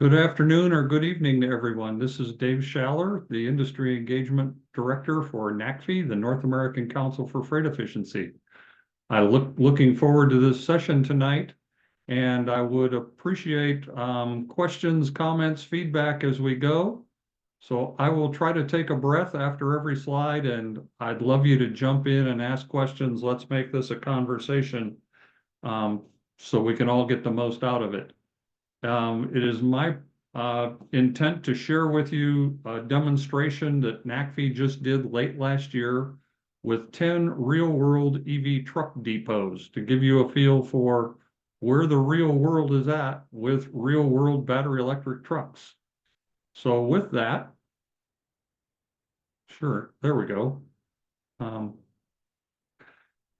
Good afternoon or good evening to everyone. This is Dave Schaller, the Industry Engagement Director for NACFE, the North American Council for Freight Efficiency. Looking forward to this session tonight, and I would appreciate questions, comments, feedback as we go. So I will try to take a breath after every slide, and I'd love you to jump in and ask questions. Let's make this a conversation so we can all get the most out of it. It is my intent to share with you a demonstration that NACFE just did late last year with 10 real-world EV truck depots to give you a feel for where the real world is at with real-world battery electric trucks. So with that, sure, there we go.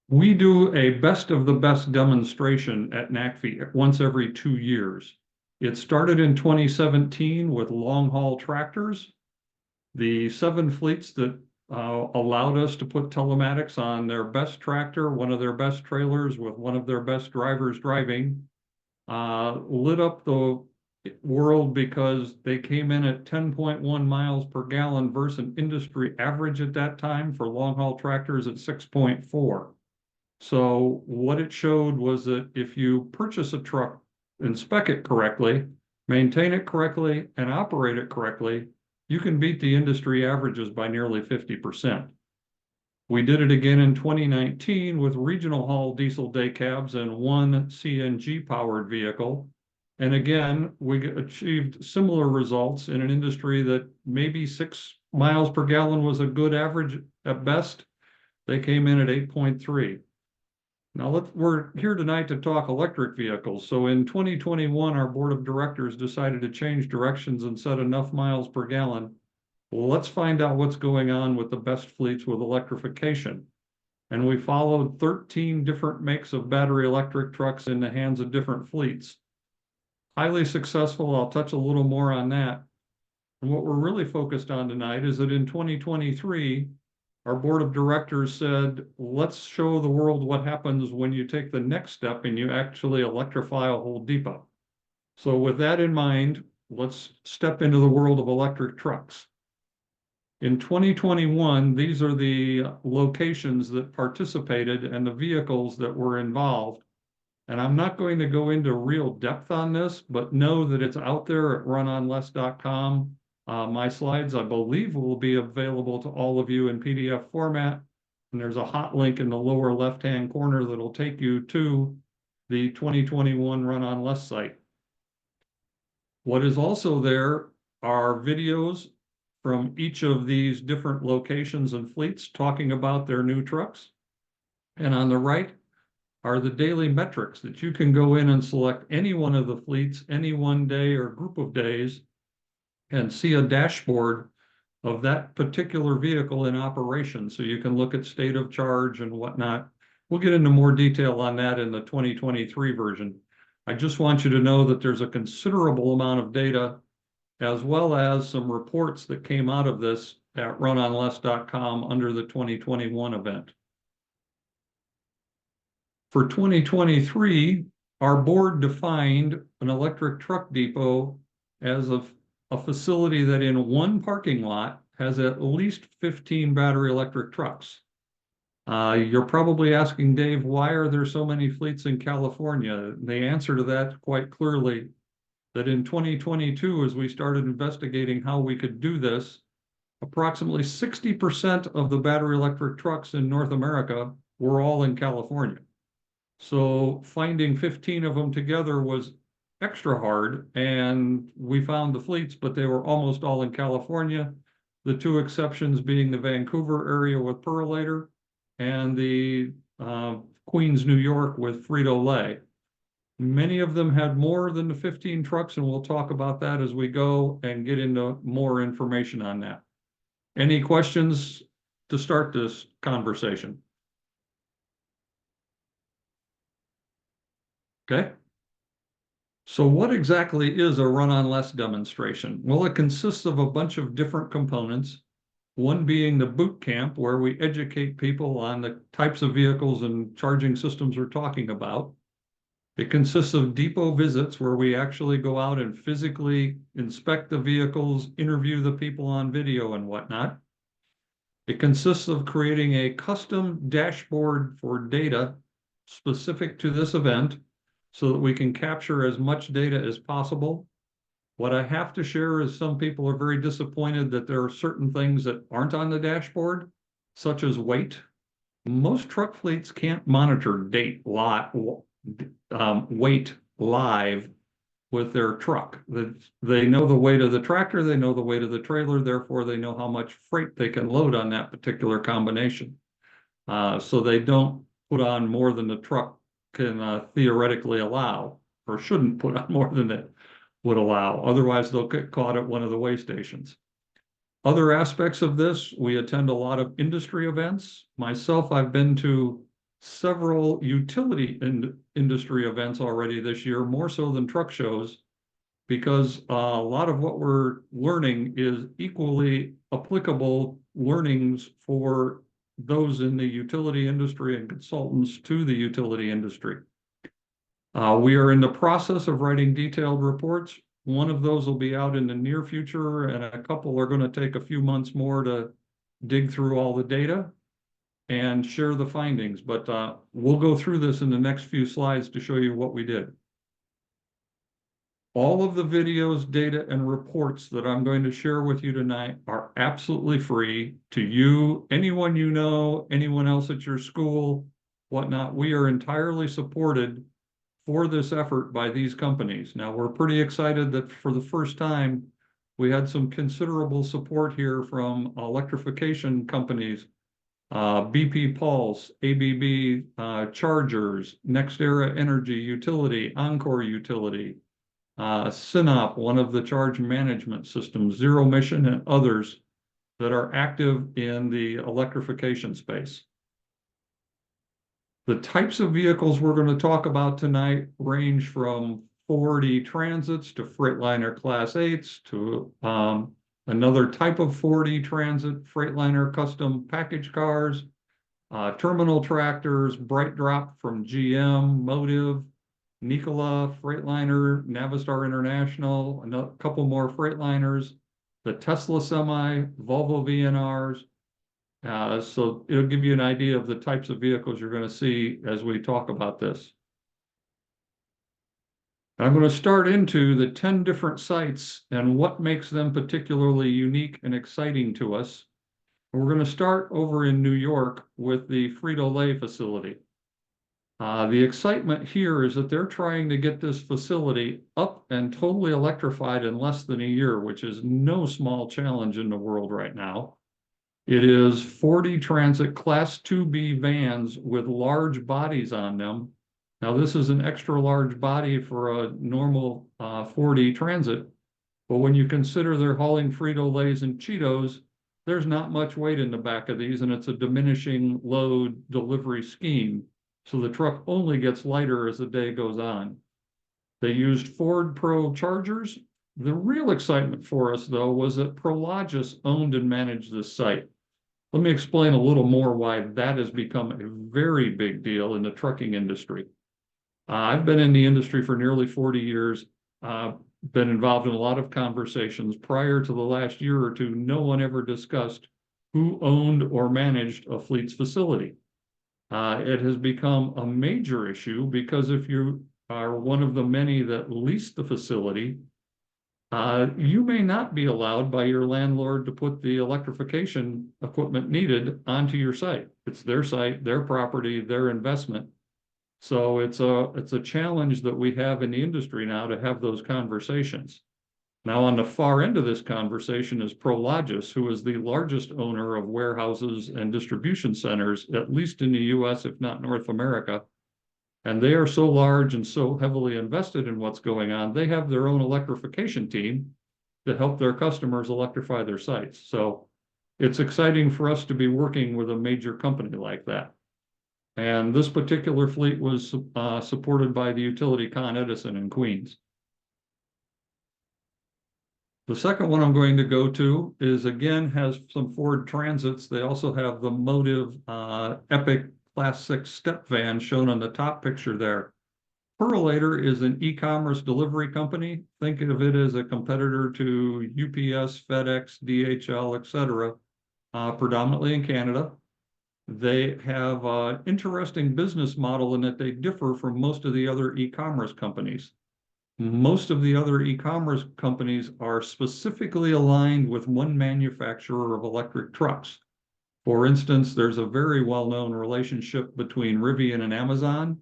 We do a best of the best demonstration at NACFE once every 2 years. It started in 2017 with long-haul tractors. The 7 fleets that allowed us to put telematics on their best tractor, one of their best trailers with one of their best drivers driving, lit up the world because they came in at 10.1 miles per gallon versus an industry average at that time for long-haul tractors at 6.4. So what it showed was that if you purchase a truck, inspect it correctly, maintain it correctly, and operate it correctly, you can beat the industry averages by nearly 50%. We did it again in 2019 with regional haul diesel day cabs and 1 CNG powered vehicle. And again, we achieved similar results in an industry that maybe 6 miles per gallon was a good average at best. They came in at 8.3. Now we're here tonight to talk electric vehicles. So in 2021, our board of directors decided to change directions and set enough miles per gallon. Well, let's find out what's going on with the best fleets with electrification. And we followed 13 different makes of battery electric trucks in the hands of different fleets. Highly successful. I'll touch a little more on that. And what we're really focused on tonight is that in 2023, our board of directors said, let's show the world what happens when you take the next step and you actually electrify a whole depot. So with that in mind, let's step into the world of electric trucks. In 2021, these are the locations that participated and the vehicles that were involved. And I'm not going to go into real depth on this, but know that it's out there at runonless.com. My slides, I believe, will be available to all of you in PDF format. And there's a hot link in the lower left-hand corner that'll take you to the 2021 Run on Less site. What is also there are videos from each of these different locations and fleets talking about their new trucks. And on the right are the daily metrics that you can go in and select any one of the fleets, any one day or group of days, and see a dashboard of that particular vehicle in operation. So you can look at state of charge and whatnot. We'll get into more detail on that in the 2023 version. I just want you to know that there's a considerable amount of data as well as some reports that came out of this at runonless.com under the 2021 event. For 2023, our board defined an electric truck depot as a facility that in one parking lot has at least 15 battery electric trucks. You're probably asking, Dave, why are there so many fleets in California? The answer to that quite clearly, that in 2022, as we started investigating how we could do this, approximately 60% of the battery electric trucks in North America were all in California. So finding 15 of them together was extra hard, and we found the fleets, but they were almost all in California. The 2 exceptions being the Vancouver area with Purolator and the Queens, New York with Frito-Lay. Many of them had more than the 15 trucks, and we'll talk about that as we go and get into more information on that. Any questions to start this conversation? Okay. So what exactly is a Run on Less demonstration? Well, it consists of a bunch of different components, one being the boot camp, where we educate people on the types of vehicles and charging systems we're talking about. It consists of depot visits where we actually go out and physically inspect the vehicles, interview the people on video and whatnot. It consists of creating a custom dashboard for data specific to this event so that we can capture as much data as possible. What I have to share is some people are very disappointed that there are certain things that aren't on the dashboard, such as weight. Most truck fleets can't monitor weight live with their truck. They know the weight of the tractor, they know the weight of the trailer, therefore they know how much freight they can load on that particular combination. So they don't put on more than the truck can theoretically allow, or shouldn't put on more than it would allow. Otherwise, they'll get caught at one of the weigh stations. Other aspects of this, we attend a lot of industry events. Myself, I've been to several utility industry events already this year, more so than truck shows, because a lot of what we're learning is equally applicable learnings for those in the utility industry and consultants to the utility industry. We are in the process of writing detailed reports. One of those will be out in the near future, and a couple are going to take a few months more to dig through all the data and share the findings. But we'll go through this in the next few slides to show you what we did. All of the videos, data, and reports that I'm going to share with you tonight are absolutely free to you, anyone you know, anyone else at your school, whatnot. We are entirely supported for this effort by these companies. Now, we're pretty excited that for the first time, we had some considerable support here from electrification companies, BP Pulse, ABB Chargers, NextEra Energy Utility, Encore Utility, Synop, one of the charge management systems, Zero Mission, and others that are active in the electrification space. The types of vehicles we're going to talk about tonight range from 4D transits to Freightliner Class 8s to another type of 4D transit, Freightliner custom package cars, terminal tractors, Bright Drop from GM, Motive, Nikola, Freightliner, Navistar International, a couple more Freightliners, the Tesla Semi, Volvo VNRs. So it'll give you an idea of the types of vehicles you're going to see as we talk about this. I'm going to start into the 10 different sites and what makes them particularly unique and exciting to us. We're going to start over in New York with the Frito-Lay facility. The excitement here is that they're trying to get this facility up and totally electrified in less than a year, which is no small challenge in the world right now. It is 4D Transit Class 2B vans with large bodies on them. Now, this is an extra large body for a normal 4D Transit, but when you consider they're hauling Frito-Lays and Cheetos, there's not much weight in the back of these, and it's a diminishing load delivery scheme. So the truck only gets lighter as the day goes on. They used Ford Pro chargers. The real excitement for us, though, was that Prologis owned and managed this site. Let me explain a little more why that has become a very big deal in the trucking industry. I've been in the industry for nearly 40 years, been involved in a lot of conversations. Prior to the last year or two, no one ever discussed who owned or managed a fleet's facility. It has become a major issue because if you are one of the many that lease the facility, you may not be allowed by your landlord to put the electrification equipment needed onto your site. It's their site, their property, their investment. So it's a challenge that we have in the industry now to have those conversations. Now, on the far end of this conversation is Prologis, who is the largest owner of warehouses and distribution centers, at least in the US, if not North America. And they are so large and so heavily invested in what's going on, they have their own electrification team to help their customers electrify their sites. So it's exciting for us to be working with a major company like that. And this particular fleet was supported by the utility Con Edison in Queens. The second one I'm going to go to is, again, has some Ford Transits. They also have the Motive Epic Class 6 step van shown on the top picture there. Purolator is an e-commerce delivery company. Think of it as a competitor to UPS, FedEx, DHL, etc., predominantly in Canada. They have an interesting business model in that they differ from most of the other e-commerce companies. Most of the other e-commerce companies are specifically aligned with one manufacturer of electric trucks. For instance, there's a very well-known relationship between Rivian and Amazon,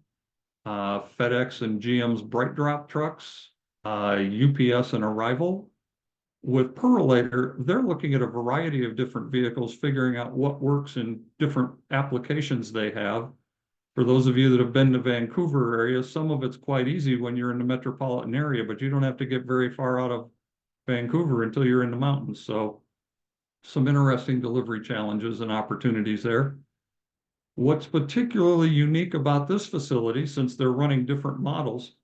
FedEx and GM's BrightDrop trucks, UPS and Arrival. With Purolator, they're looking at a variety of different vehicles, figuring out what works in different applications they have. For those of you that have been to Vancouver area, some of it's quite easy when you're in the metropolitan area, but you don't have to get very far out of Vancouver until you're in the mountains. So some interesting delivery challenges and opportunities there. What's particularly unique about this facility, since they're running different models,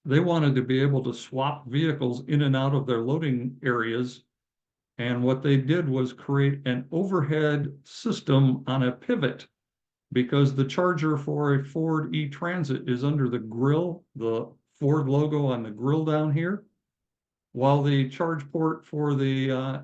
they wanted to be able to swap vehicles in and out of their loading areas. And what they did was create an overhead system on a pivot, because the charger for a Ford E-Transit is under the grill, the Ford logo on the grill down here, while the charge port for the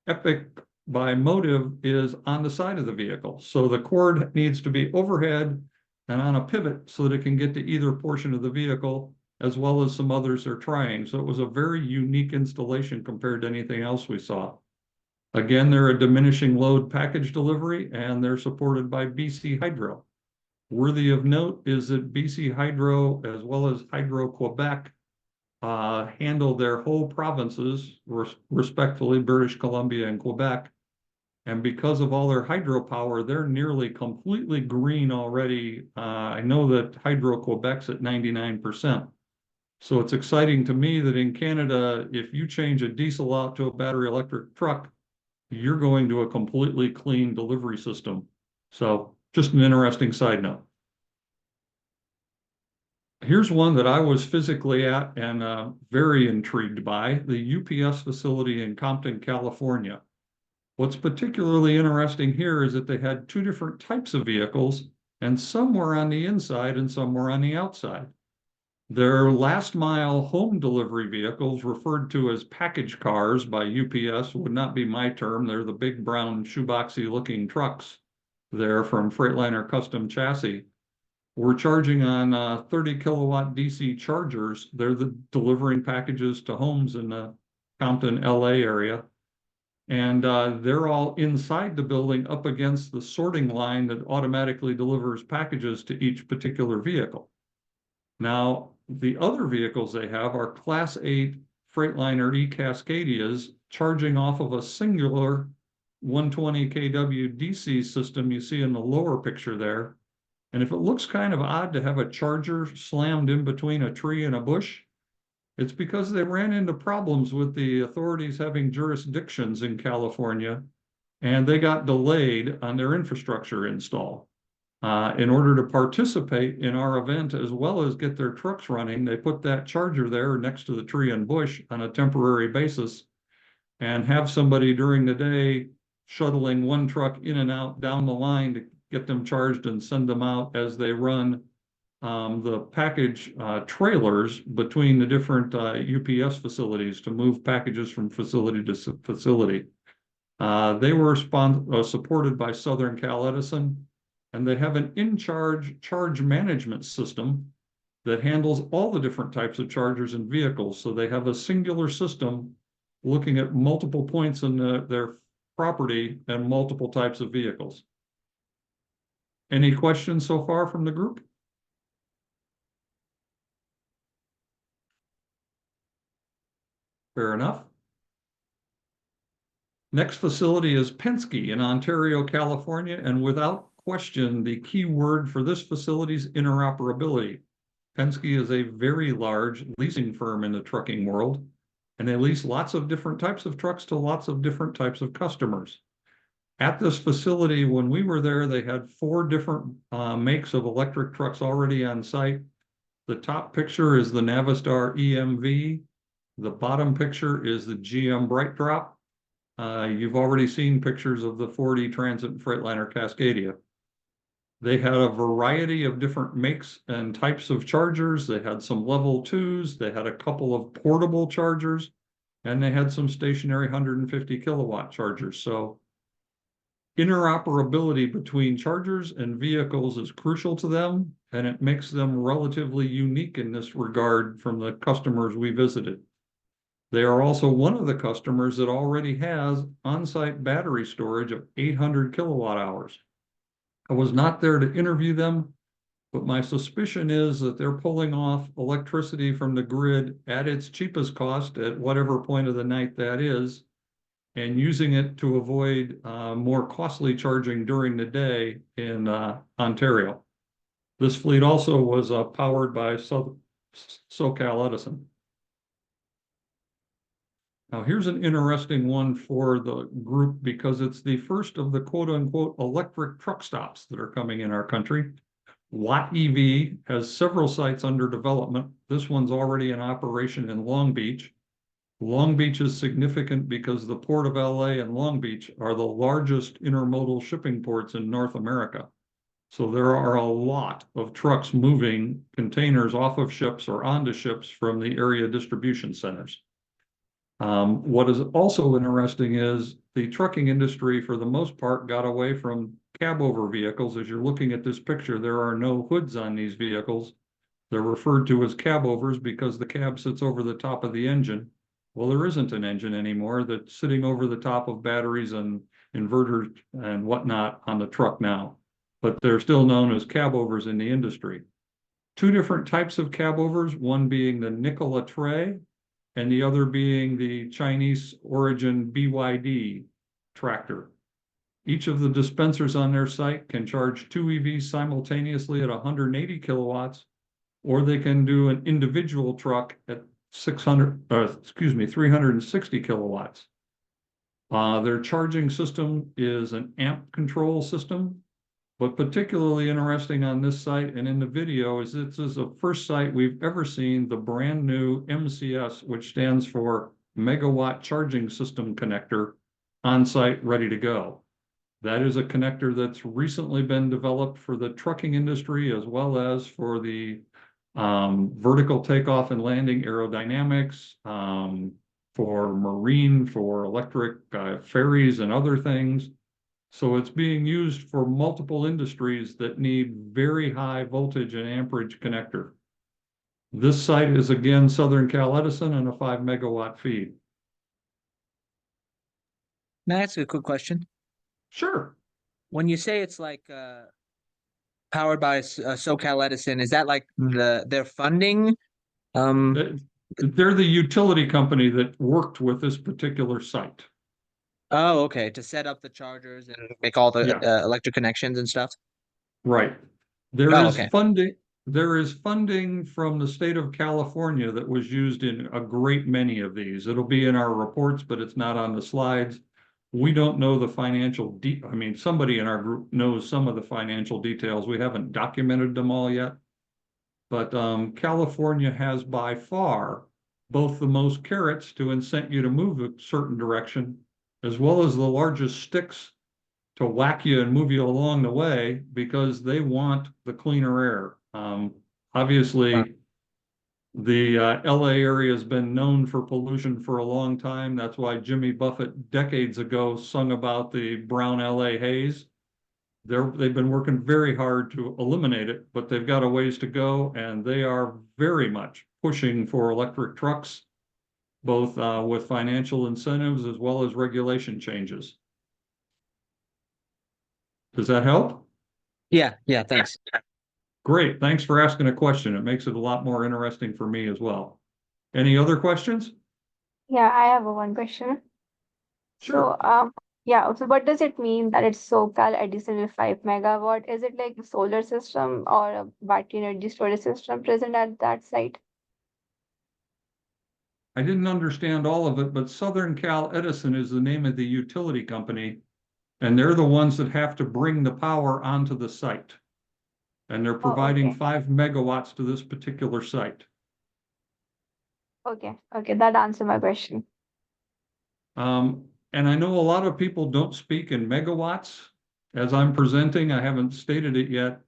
Epic by Motive is on the side of the vehicle. So the cord needs to be overhead and on a pivot so that it can get to either portion of the vehicle, as well as some others they're trying. So it was a very unique installation compared to anything else we saw. Again, they're a diminishing load package delivery, and they're supported by BC Hydro. Worthy of note is that BC Hydro, as well as Hydro Quebec, handle their whole provinces, respectfully, British Columbia and Quebec. And because of all their hydropower, they're nearly completely green already. I know that Hydro Quebec's at 99%. So it's exciting to me that in Canada, if you change a diesel out to a battery electric truck, you're going to a completely clean delivery system. So just an interesting side note. Here's one that I was physically at and very intrigued by, the UPS facility in Compton, California. What's particularly interesting here is that they had two different types of vehicles, and some were on the inside and some were on the outside. Their last mile home delivery vehicles, referred to as package cars by UPS, would not be my term. They're the big brown shoeboxy looking trucks there from Freightliner Custom Chassis. We're charging on 30 kilowatt DC chargers. They're delivering packages to homes in the Compton, LA area. And they're all inside the building up against the sorting line that automatically delivers packages to each particular vehicle. Now, the other vehicles they have are Class 8 Freightliner E-Cascadias charging off of a singular 120 kW DC system you see in the lower picture there. And if it looks kind of odd to have a charger slammed in between a tree and a bush, it's because they ran into problems with the authorities having jurisdictions in California, and they got delayed on their infrastructure install. In order to participate in our event, as well as get their trucks running, they put that charger there next to the tree and bush on a temporary basis and have somebody during the day shuttling one truck in and out down the line to get them charged and send them out as they run the package trailers between the different UPS facilities to move packages from facility to facility. They were supported by Southern Cal Edison, and they have an in-charge charge management system that handles all the different types of chargers and vehicles. So they have a singular system looking at multiple points in their property and multiple types of vehicles. Any questions so far from the group? Fair enough. Next facility is Penske in Ontario, California, and without question, the key word for this facility is interoperability. Penske is a very large leasing firm in the trucking world, and they lease lots of different types of trucks to lots of different types of customers. At this facility, when we were there, they had 4 different makes of electric trucks already on site. The top picture is the Navistar EMV. The bottom picture is the GM BrightDrop. You've already seen pictures of the Ford E-Transit and Freightliner Cascadia. They had a variety of different makes and types of chargers. They had some level twos. They had a couple of portable chargers, and they had some stationary 150 kilowatt chargers. So interoperability between chargers and vehicles is crucial to them, and it makes them relatively unique in this regard from the customers we visited. They are also one of the customers that already has on-site battery storage of 800 kilowatt hours. I was not there to interview them, but my suspicion is that they're pulling off electricity from the grid at its cheapest cost at whatever point of the night that is, and using it to avoid more costly charging during the day in Ontario. This fleet also was powered by SoCal Edison. Now, here's an interesting one for the group because it's the first of the quote unquote electric truck stops that are coming in our country. Watt EV has several sites under development. This one's already in operation in Long Beach. Long Beach is significant because the Port of LA and Long Beach are the largest intermodal shipping ports in North America. So there are a lot of trucks moving containers off of ships or onto ships from the area distribution centers. What is also interesting is the trucking industry, for the most part, got away from cab-over vehicles. As you're looking at this picture, there are no hoods on these vehicles. They're referred to as cab-overs because the cab sits over the top of the engine. Well, there isn't an engine anymore that's sitting over the top of batteries and inverters and whatnot on the truck now, but they're still known as cab-overs in the industry. Two different types of cab-overs, one being the Nikola tray, and the other being the Chinese origin BYD tractor. Each of the dispensers on their site can charge two EVs simultaneously at 180 kilowatts, or they can do an individual truck at 360 kilowatts. Their charging system is an amp control system, but particularly interesting on this site and in the video is this is the first site we've ever seen the brand new MCS, which stands for Megawatt Charging System Connector, on site ready to go. That is a connector that's recently been developed for the trucking industry as well as for the vertical takeoff and landing aerodynamics, for marine, for electric ferries and other things. So it's being used for multiple industries that need very high voltage and amperage connector. This site is again Southern Cal Edison and a 5 megawatt feed. May I ask a quick question? Sure. When you say it's like powered by SoCal Edison, is that like their funding? They're the utility company that worked with this particular site. Oh, okay. To set up the chargers and make all the electric connections and stuff. Right. There is funding from the state of California that was used in a great many of these. It'll be in our reports, but it's not on the slides. We don't know the financial I mean, somebody in our group knows some of the financial details. We haven't documented them all yet. But California has by far both the most carrots to incent you to move a certain direction, as well as the largest sticks to whack you and move you along the way because they want the cleaner air. Obviously, the LA area has been known for pollution for a long time. That's why Jimmy Buffett decades ago sung about the brown LA haze. They've been working very hard to eliminate it, but they've got a ways to go, and they are very much pushing for electric trucks, both with financial incentives as well as regulation changes. Does that help? Yeah, thanks. Great, thanks for asking a question. It makes it a lot more interesting for me as well. Any other questions? Yeah, I have one question. Sure. So what does it mean that it's SoCal Edison with 5 megawatt? Is it like a solar system or a battery energy storage system present at that site? I didn't understand all of it, but Southern Cal Edison is the name of the utility company, and they're the ones that have to bring the power onto the site. And they're providing 5 megawatts to this particular site. Okay, that answers my question. And I know a lot of people don't speak in megawatts. as I'm presenting, I haven't stated it yet.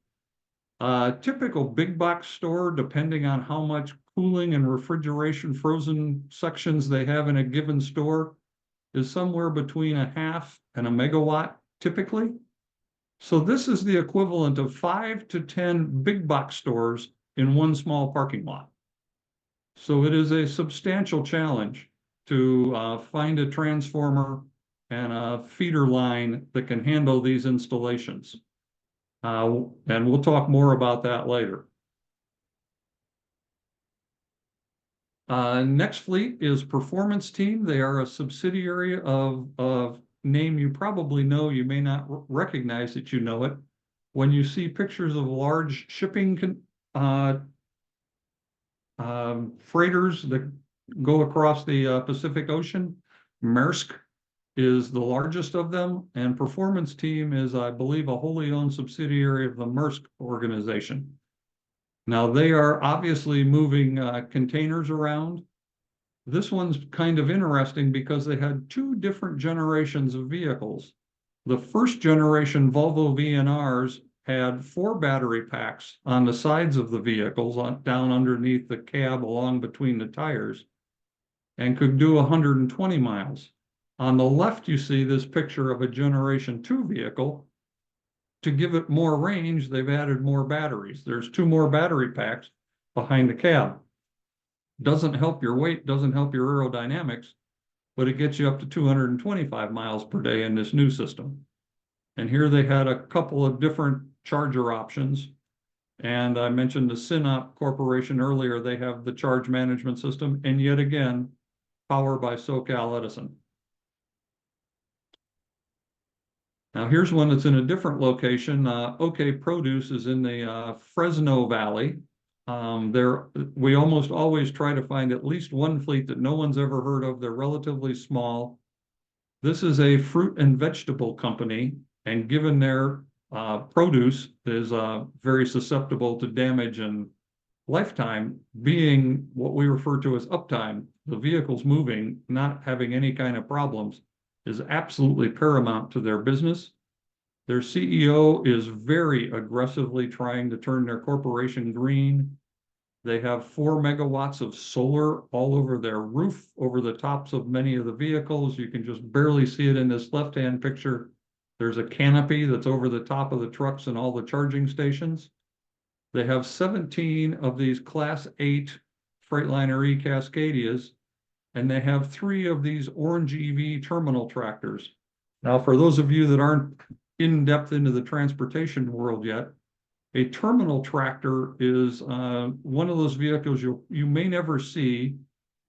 Typical big box store, depending on how much cooling and refrigeration frozen sections they have in a given store, is somewhere between a half and a megawatt typically. So this is the equivalent of 5 to 10 big box stores in one small parking lot. So it is a substantial challenge to find a transformer and a feeder line that can handle these installations. And we'll talk more about that later. Next fleet is Performance Team. They are a subsidiary of name you probably know, you may not recognize that you know it. When you see pictures of large shipping freighters that go across the Pacific Ocean, Maersk is the largest of them, and Performance Team is, I believe, a wholly owned subsidiary of the Maersk organization. Now, they are obviously moving containers around. This one's kind of interesting because they had two different generations of vehicles. The first generation Volvo VNRs had 4 battery packs on the sides of the vehicles, down underneath the cab along between the tires, and could do 120 miles. On the left, you see this picture of a Generation 2 vehicle. To give it more range, they've added more batteries. There's 2 more battery packs behind the cab. Doesn't help your weight, doesn't help your aerodynamics, but it gets you up to 225 miles per day in this new system. And here they had a couple of different charger options. And I mentioned the Synop Corporation earlier. They have the charge management system, and yet again, powered by SoCal Edison. Now here's one that's in a different location. OK Produce is in the Fresno Valley. We almost always try to find at least one fleet that no one's ever heard of. They're relatively small. This is a fruit and vegetable company, and given their produce is very susceptible to damage and lifetime, being what we refer to as uptime, the vehicle's moving, not having any kind of problems, is absolutely paramount to their business. Their CEO is very aggressively trying to turn their corporation green. They have 4 megawatts of solar all over their roof, over the tops of many of the vehicles. You can just barely see it in this left-hand picture. There's a canopy that's over the top of the trucks and all the charging stations. They have 17 of these Class 8 Freightliner E-Cascadias, and they have 3 of these orange EV terminal tractors. Now, for those of you that aren't in depth into the transportation world yet, a terminal tractor is one of those vehicles you may never see.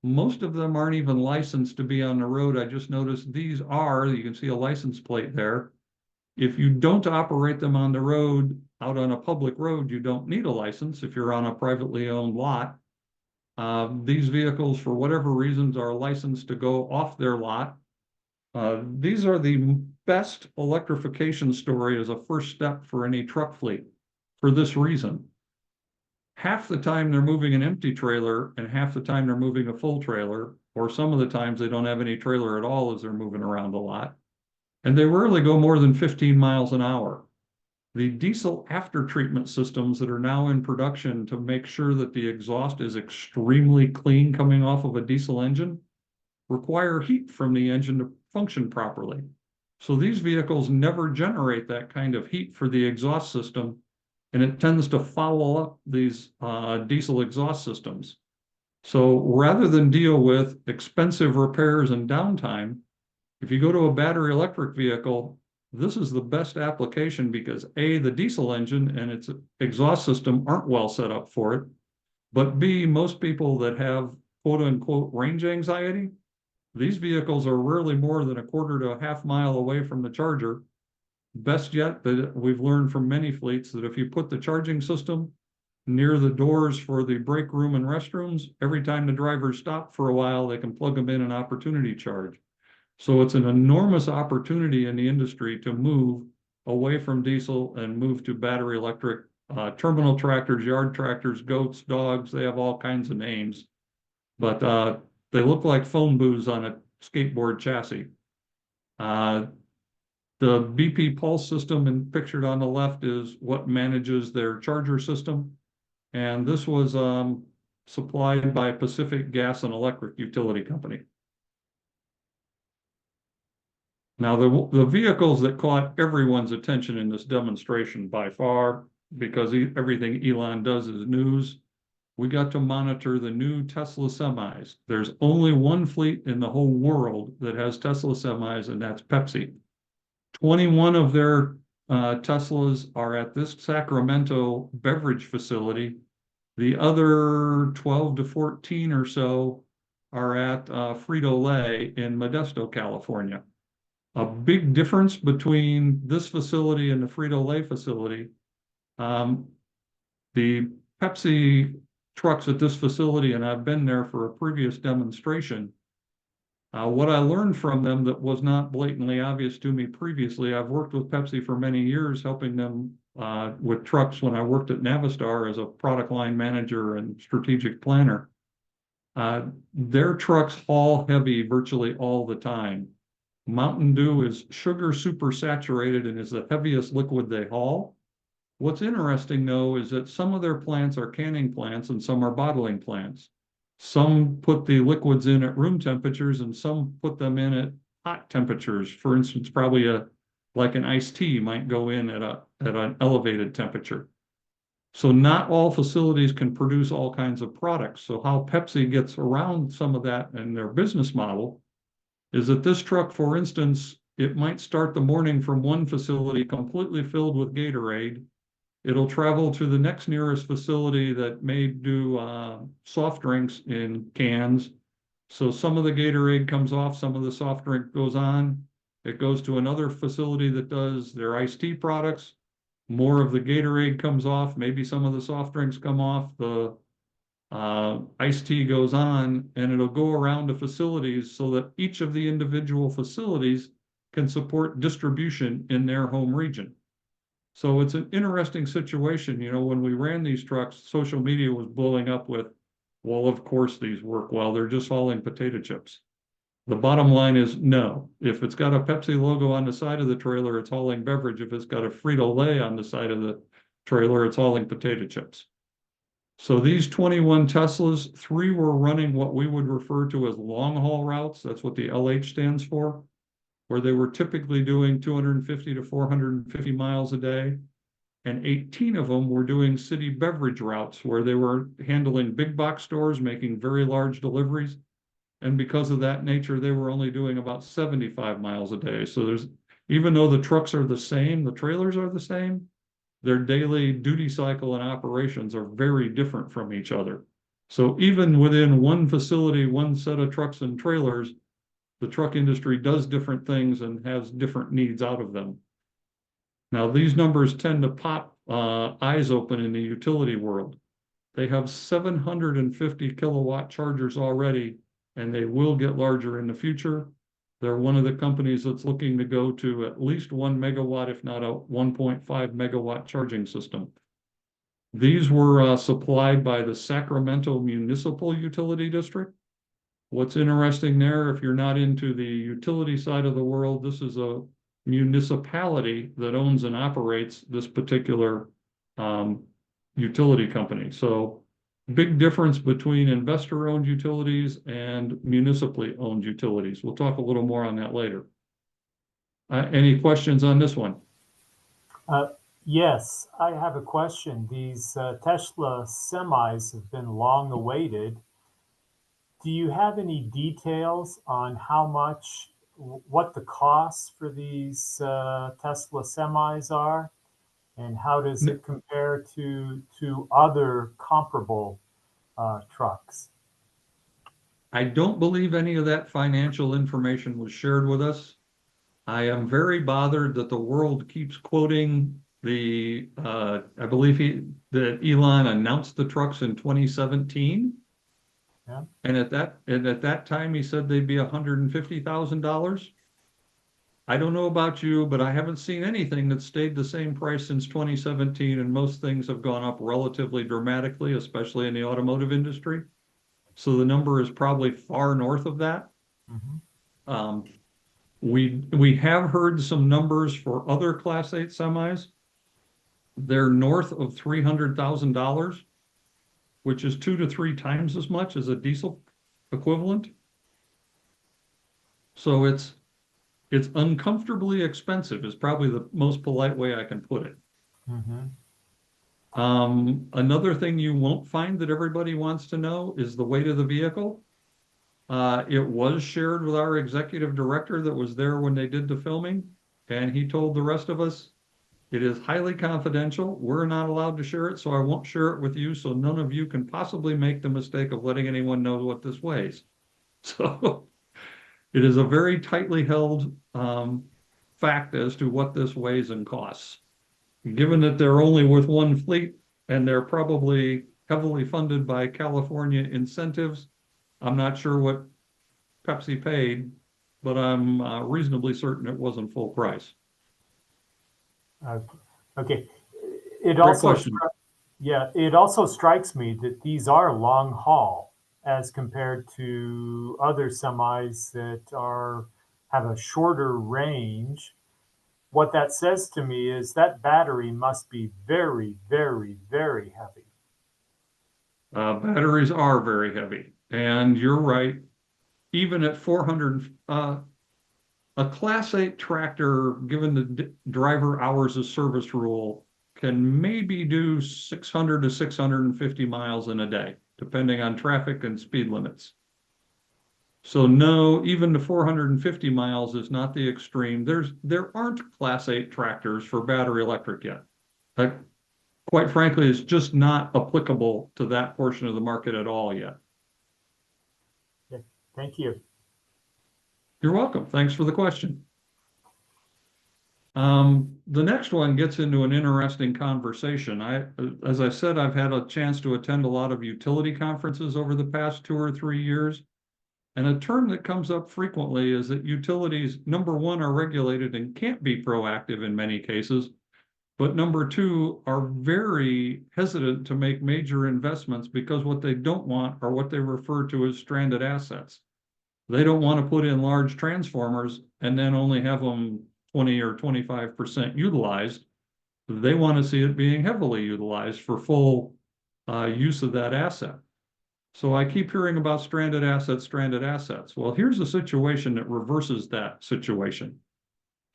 Most of them aren't even licensed to be on the road. I just noticed these are, you can see a license plate there. If you don't operate them on the road, out on a public road, you don't need a license if you're on a privately owned lot. These vehicles, for whatever reasons, are licensed to go off their lot. These are the best electrification story as a first step for any truck fleet for this reason. Half the time they're moving an empty trailer and half the time they're moving a full trailer, or some of the times they don't have any trailer at all as they're moving around a lot. And they rarely go more than 15 miles an hour. The diesel after-treatment systems that are now in production to make sure that the exhaust is extremely clean coming off of a diesel engine require heat from the engine to function properly. So these vehicles never generate that kind of heat for the exhaust system, and it tends to foul up these diesel exhaust systems. So rather than deal with expensive repairs and downtime, if you go to a battery electric vehicle, this is the best application because A, the diesel engine and its exhaust system aren't well set up for it, but B, most people that have quote unquote range anxiety, these vehicles are rarely more than a quarter to a half mile away from the charger. Best yet, that we've learned from many fleets that if you put the charging system near the doors for the break room and restrooms, every time the drivers stop for a while, they can plug them in an opportunity charge. So it's an enormous opportunity in the industry to move away from diesel and move to battery electric terminal tractors, yard tractors, goats, dogs, they have all kinds of names. But they look like phone booths on a skateboard chassis. The BP Pulse system and pictured on the left is what manages their charger system. And this was supplied by Pacific Gas and Electric Utility Company. Now, the vehicles that caught everyone's attention in this demonstration by far, because everything Elon does is news, we got to monitor the new Tesla semis. There's only one fleet in the whole world that has Tesla semis, and that's Pepsi. 21 of their Teslas are at this Sacramento beverage facility. The other 12 to 14 or so are at Frito-Lay in Modesto, California. A big difference between this facility and the Frito-Lay facility. The Pepsi trucks at this facility, and I've been there for a previous demonstration. What I learned from them that was not blatantly obvious to me previously, I've worked with Pepsi for many years, helping them with trucks when I worked at Navistar as a product line manager and strategic planner. Their trucks haul heavy virtually all the time. Mountain Dew is sugar supersaturated and is the heaviest liquid they haul. What's interesting, though, is that some of their plants are canning plants and some are bottling plants. Some put the liquids in at room temperatures and some put them in at hot temperatures. For instance, probably like an iced tea might go in at an elevated temperature. So not all facilities can produce all kinds of products. So how Pepsi gets around some of that in their business model is that this truck, for instance, it might start the morning from one facility completely filled with Gatorade. It'll travel to the next nearest facility that may do soft drinks in cans. So some of the Gatorade comes off, some of the soft drink goes on. It goes to another facility that does their iced tea products. More of the Gatorade comes off, maybe some of the soft drinks come off, the iced tea goes on, and it'll go around to facilities so that each of the individual facilities can support distribution in their home region. So it's an interesting situation. You know, when we ran these trucks, social media was blowing up with, well, of course these work well, they're just hauling potato chips. The bottom line is no. If it's got a Pepsi logo on the side of the trailer, it's hauling beverage. If it's got a Frito-Lay on the side of the trailer, it's hauling potato chips. So these 21 Teslas, 3 were running what we would refer to as long haul routes. That's what the LH stands for, where they were typically doing 250 to 450 miles a day. And 18 of them were doing city beverage routes where they were handling big box stores, making very large deliveries. And because of that nature, they were only doing about 75 miles a day. So even though the trucks are the same, the trailers are the same, their daily duty cycle and operations are very different from each other. So even within one facility, one set of trucks and trailers, the truck industry does different things and has different needs out of them. Now, these numbers tend to pop eyes open in the utility world. They have 750 kilowatt chargers already, and they will get larger in the future. They're one of the companies that's looking to go to at least 1 megawatt, if not a 1.5 megawatt charging system. These were supplied by the Sacramento Municipal Utility District. What's interesting there, if you're not into the utility side of the world, this is a municipality that owns and operates this particular utility company. So big difference between investor-owned utilities and municipally owned utilities. We'll talk a little more on that later. Any questions on this one? Yes, I have a question. These Tesla semis have been long awaited. Do you have any details on how much, what the costs for these Tesla semis are? And how does it compare to other comparable trucks? I don't believe any of that financial information was shared with us. I am very bothered that the world keeps quoting I believe that Elon announced the trucks in 2017. Yeah. And at that time, he said they'd be $150,000. I don't know about you, but I haven't seen anything that stayed the same price since 2017, and most things have gone up relatively dramatically, especially in the automotive industry. So the number is probably far north of that. Mm-hmm. We have heard some numbers for other Class 8 semis. They're north of $300,000, which is 2 to 3 times as much as a diesel equivalent. So it's uncomfortably expensive is probably the most polite way I can put it. Mhm. Another thing you won't find that everybody wants to know is the weight of the vehicle. It was shared with our executive director that was there when they did the filming, and he told the rest of us, it is highly confidential. We're not allowed to share it, so I won't share it with you, so none of you can possibly make the mistake of letting anyone know what this weighs. So it is a very tightly held fact as to what this weighs and costs. Given that they're only with one fleet and they're probably heavily funded by California incentives, I'm not sure what Pepsi paid, but I'm reasonably certain it wasn't full price. Okay. It Great also, question. yeah, it also strikes me that these are long haul as compared to other semis that have a shorter range. What that says to me is that battery must be very, very, very heavy. Batteries are very heavy, and you're right. Even at 400, a Class 8 tractor, given the driver hours of service rule, can maybe do 600 to 650 miles in a day, depending on traffic and speed limits. So no, even the 450 miles is not the extreme. There aren't Class 8 tractors for battery electric yet. That, quite frankly, is just not applicable to that portion of the market at all yet. Okay. Thank you. You're welcome. Thanks for the question. The next one gets into an interesting conversation. As I said, I've had a chance to attend a lot of utility conferences over the past 2 or 3 years. And a term that comes up frequently is that utilities, number one, are regulated and can't be proactive in many cases. But number two, are very hesitant to make major investments because what they don't want are what they refer to as stranded assets. They don't want to put in large transformers and then only have them 20 or 25% utilized. They want to see it being heavily utilized for full use of that asset. So I keep hearing about stranded assets, stranded assets. Well, here's a situation that reverses that situation.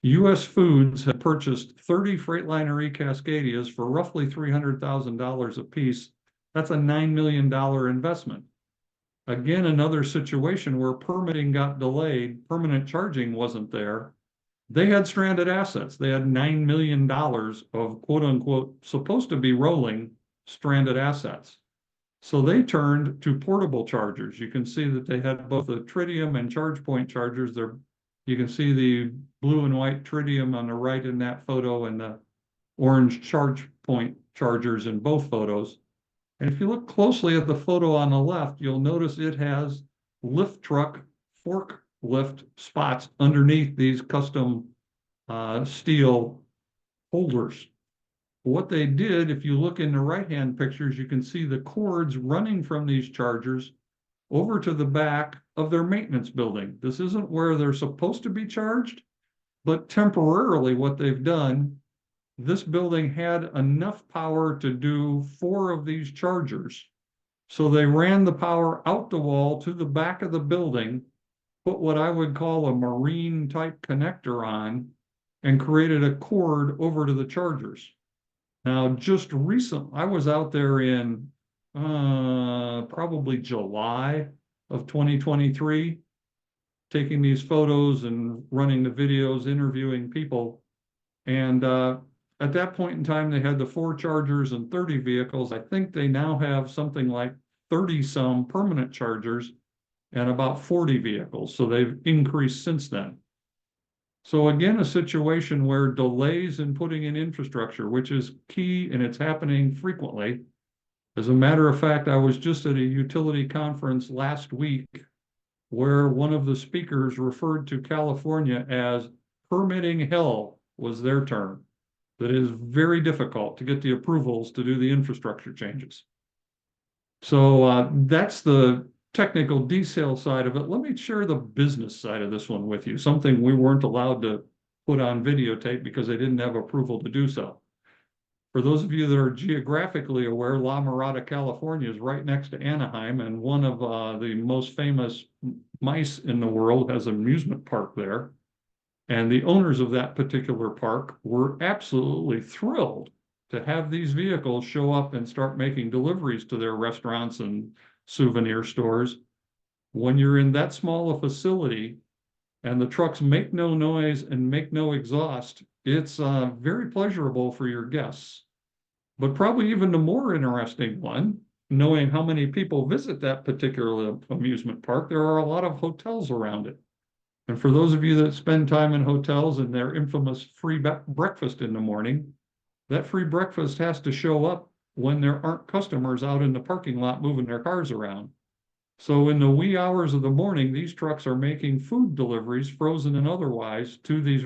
U.S. Foods had purchased 30 Freightliner E-Cascadias for roughly $300,000 a piece. That's a $9 million investment. Again, another situation where permitting got delayed, permanent charging wasn't there. They had stranded assets. They had $9 million of quote unquote supposed to be rolling stranded assets. So they turned to portable chargers. You can see that they had both the Tritium and ChargePoint chargers. You can see the blue and white Tritium on the right in that photo and the orange ChargePoint chargers in both photos. And if you look closely at the photo on the left, you'll notice it has lift truck forklift spots underneath these custom steel holders. What they did, if you look in the right-hand pictures, you can see the cords running from these chargers over to the back of their maintenance building. This isn't where they're supposed to be charged, but temporarily what they've done, this building had enough power to do 4 of these chargers. So they ran the power out the wall to the back of the building, put what I would call a marine type connector on, and created a cord over to the chargers. Now, just recent, I was out there in probably July of 2023, taking these photos and running the videos, interviewing people. And at that point in time, they had the 4 chargers and 30 vehicles. I think they now have something like 30 some permanent chargers and about 40 vehicles. So they've increased since then. So again, a situation where delays in putting in infrastructure, which is key and it's happening frequently. As a matter of fact, I was just at a utility conference last week where one of the speakers referred to California as permitting hell was their term. That is very difficult to get the approvals to do the infrastructure changes. So that's the technical detail side of it, let me share the business side of this one with you, something we weren't allowed to put on videotape because they didn't have approval to do so. For those of you that are geographically aware, La Mirada, California is right next to Anaheim, and one of the most famous mice in the world has an amusement park there. And the owners of that particular park were absolutely thrilled to have these vehicles show up and start making deliveries to their restaurants and souvenir stores. When you're in that small a facility and the trucks make no noise and make no exhaust, it's very pleasurable for your guests. But probably even the more interesting one, knowing how many people visit that particular amusement park, there are a lot of hotels around it. And for those of you that spend time in hotels and their infamous free breakfast in the morning, that free breakfast has to show up when there aren't customers out in the parking lot moving their cars around. So in the wee hours of the morning, these trucks are making food deliveries, frozen and otherwise, to these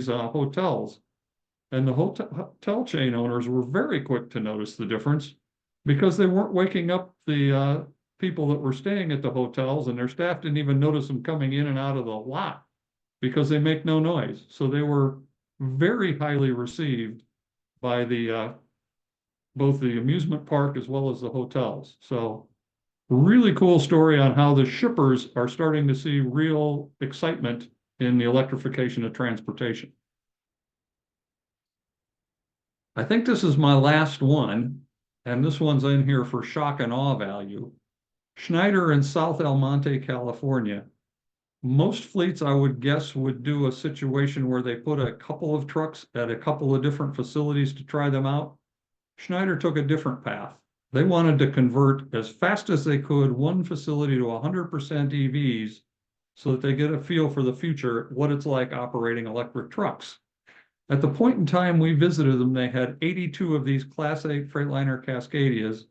hotels. And the hotel chain owners were very quick to notice the difference because they weren't waking up the people that were staying at the hotels, and their staff didn't even notice them coming in and out of the lot because they make no noise. So they were very highly received by the both the amusement park as well as the hotels. So really cool story on how the shippers are starting to see real excitement in the electrification of transportation. I think this is my last one, and this one's in here for shock and awe value. Schneider in South El Monte, California. Most fleets, I would guess, would do a situation where they put a couple of trucks at a couple of different facilities to try them out. Schneider took a different path. They wanted to convert as fast as they could one facility to 100% EVs so that they get a feel for the future, what it's like operating electric trucks. At the point in time we visited them, they had 82 of these Class 8 Freightliner Cascadias